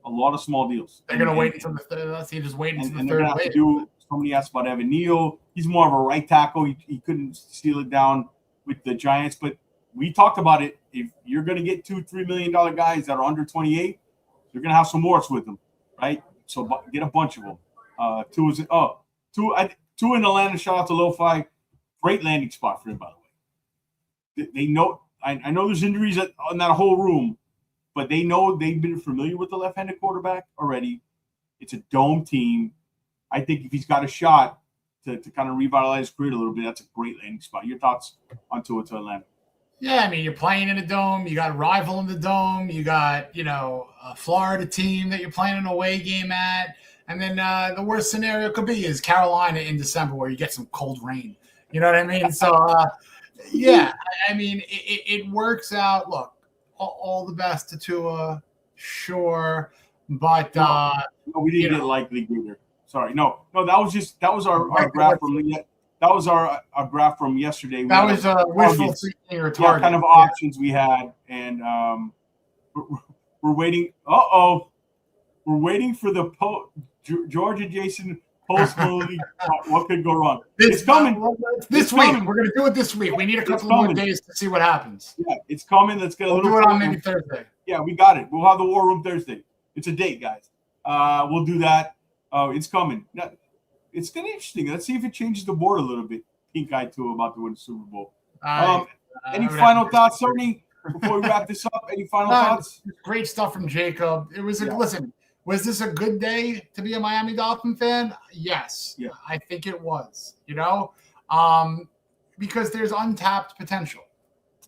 A lot of small deals. They're going to wait until the third. Let's see, just wait until the third. Have to do. Somebody asked about Evan Neal. He's more of a right tackle. He couldn't steal it down with the Giants, but we talked about it. If you're going to get $2-3 million guys that are under 28, you're going to have some warts with them, right? So get a bunch of them. Two in Atlanta. Shout out to Lo-Fi. Great landing spot for him, by the way. They know. I know there's injuries in that whole room, but they know they've been familiar with the left-handed quarterback already. It's a dome team. I think if he's got a shot to kind of revitalize his career a little bit, that's a great landing spot. Your thoughts on Tua to Atlanta? Yeah, I mean, you're playing in a dome. You got a rival in the dome. You got, a Florida team that you're playing an away game at. And then the worst scenario could be is Carolina in December where you get some cold rain. You know what I mean? So, it works out. Look, all the best to Tua, sure. But we didn't get likely either. Sorry. No, that was our graph from our graph from yesterday. That was wishful thinking or target. Kind of options we had, and we're waiting. We're waiting for the Georgia Jason post league. What could go wrong? It's coming. This week. Coming. We're going to do it this week. We need a couple more days to see what happens. Yeah, it's coming. Let's get a little. We'll do it on maybe Thursday. Yeah, we got it. We'll have the War Room Thursday. It's a date, guys. We'll do that. It's coming. Now, it's going to be interesting. Let's see if it changes the board a little bit. Pink eye too about to win the Super Bowl. Any final thoughts, Sonny? Before we wrap this up, any final thoughts? Great stuff from Jacob. It was listen. Was this a good day to be a Miami Dolphin fan? Yes. Yeah. I think it was, because there's untapped potential,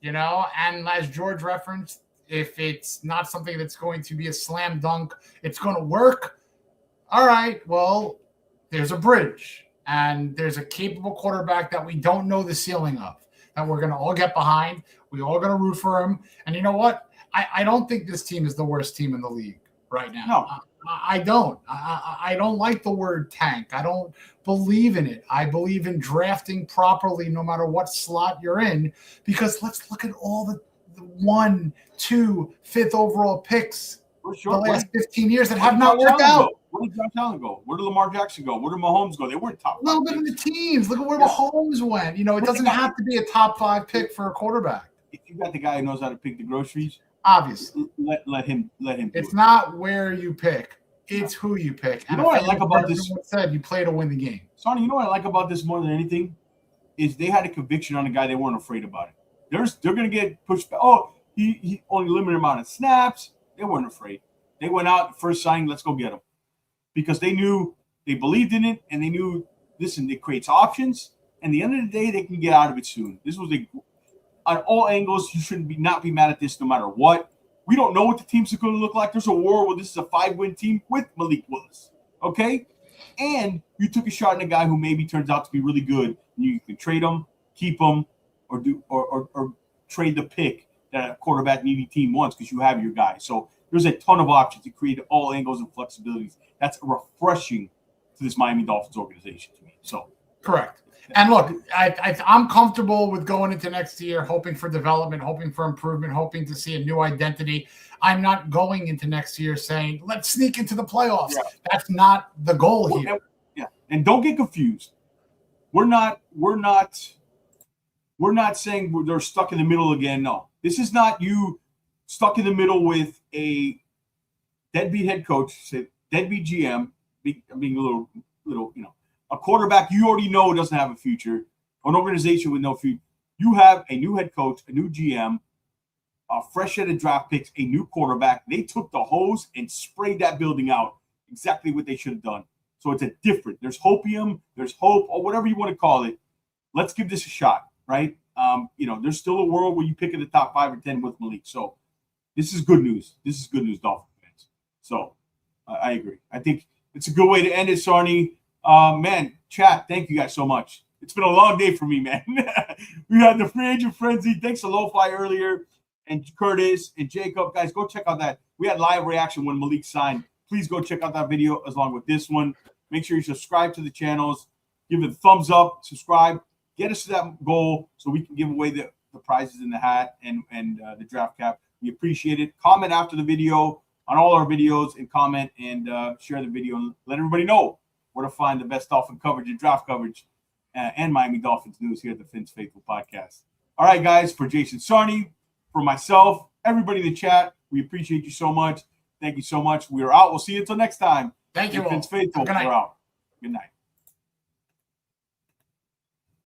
and as George referenced, if it's not something that's going to be a slam dunk, it's going to work. All right, well, there's a bridge and there's a capable quarterback that we don't know the ceiling of, that we're going to all get behind. We all going to root for him. And you know what? I don't think this team is the worst team in the league right now. No. I don't. I don't like the word tank. I don't believe in it. I believe in drafting properly no matter what slot you're in, because let's look at all the 1, 2, 5th overall picks the last 15 years that have not worked out. Where did Josh Allen go? Where did Lamar Jackson go? Where did Mahomes go? They weren't top 5. A little bit of the teams. Look at where Mahomes went. It doesn't have to be a top 5 pick for a quarterback. If you got the guy who knows how to pick the groceries, obviously, let him. It's not where you pick; it's who you pick. You know what I like about this? Said you play to win the game. Sonny, you know what I like about this more than anything? is they had a conviction on a guy. They weren't afraid about it. They're going to get pushed back. Oh, he only limited amount of snaps. They weren't afraid. They went out, first signing, let's go get him. Because they knew, they believed in it, and they knew, listen, it creates options. And at the end of the day, they can get out of it soon. This was on all angles, you shouldn't not be mad at this no matter what. We don't know what the teams are going to look like. There's a war where this is a 5-win team with Malik Willis. Okay? And you took a shot at a guy who maybe turns out to be really good. You can trade him, keep him, or trade the pick that a quarterback needy team wants because you have your guy. So there's a ton of options to create all angles and flexibilities. That's refreshing to this Miami Dolphins organization to me. So correct. And look, I'm comfortable with going into next year, hoping for development, hoping for improvement, hoping to see a new identity. I'm not going into next year saying, let's sneak into the playoffs. Yeah. That's not the goal here. And don't get confused. We're not saying they're stuck in the middle again. No, this is not you stuck in the middle with a deadbeat head coach, deadbeat GM, being a little, a quarterback you already know doesn't have a future, an organization with no future. You have a new head coach, a new GM, a fresh set of draft picks, a new quarterback. They took the hose and sprayed that building out. Exactly what they should have done. So it's there's hopium, there's hope, or whatever you want to call it. Let's give this a shot, right? There's still a world where you pick in the top 5 or 10 with Malik. So this is good news. This is good news, Dolphins fans. So I agree. I think it's a good way to end it, Sarnie. Man, chat, thank you guys so much. It's been a long day for me, man. We had the free agent frenzy. Thanks to Lo-Fi earlier, and Curtis and Jacob. Guys, go check out that. We had live reaction when Malik signed. Please go check out that video along with this one. Make sure you subscribe to the channels. Give it a thumbs up. Subscribe. Get us to that goal so we can give away the prizes in the hat and the draft cap. We appreciate it. Comment after the video on all our videos and comment and share the video and let everybody know where to find the best Dolphin coverage and draft coverage and Miami Dolphins news here at the Fins Faithful Podcast. All right, guys, for Jason Sarnie, for myself, everybody in the chat, we appreciate you so much. Thank you so much. We are out. We'll see you until next time. Thank you all. Fins Faithful, we're out. Good night.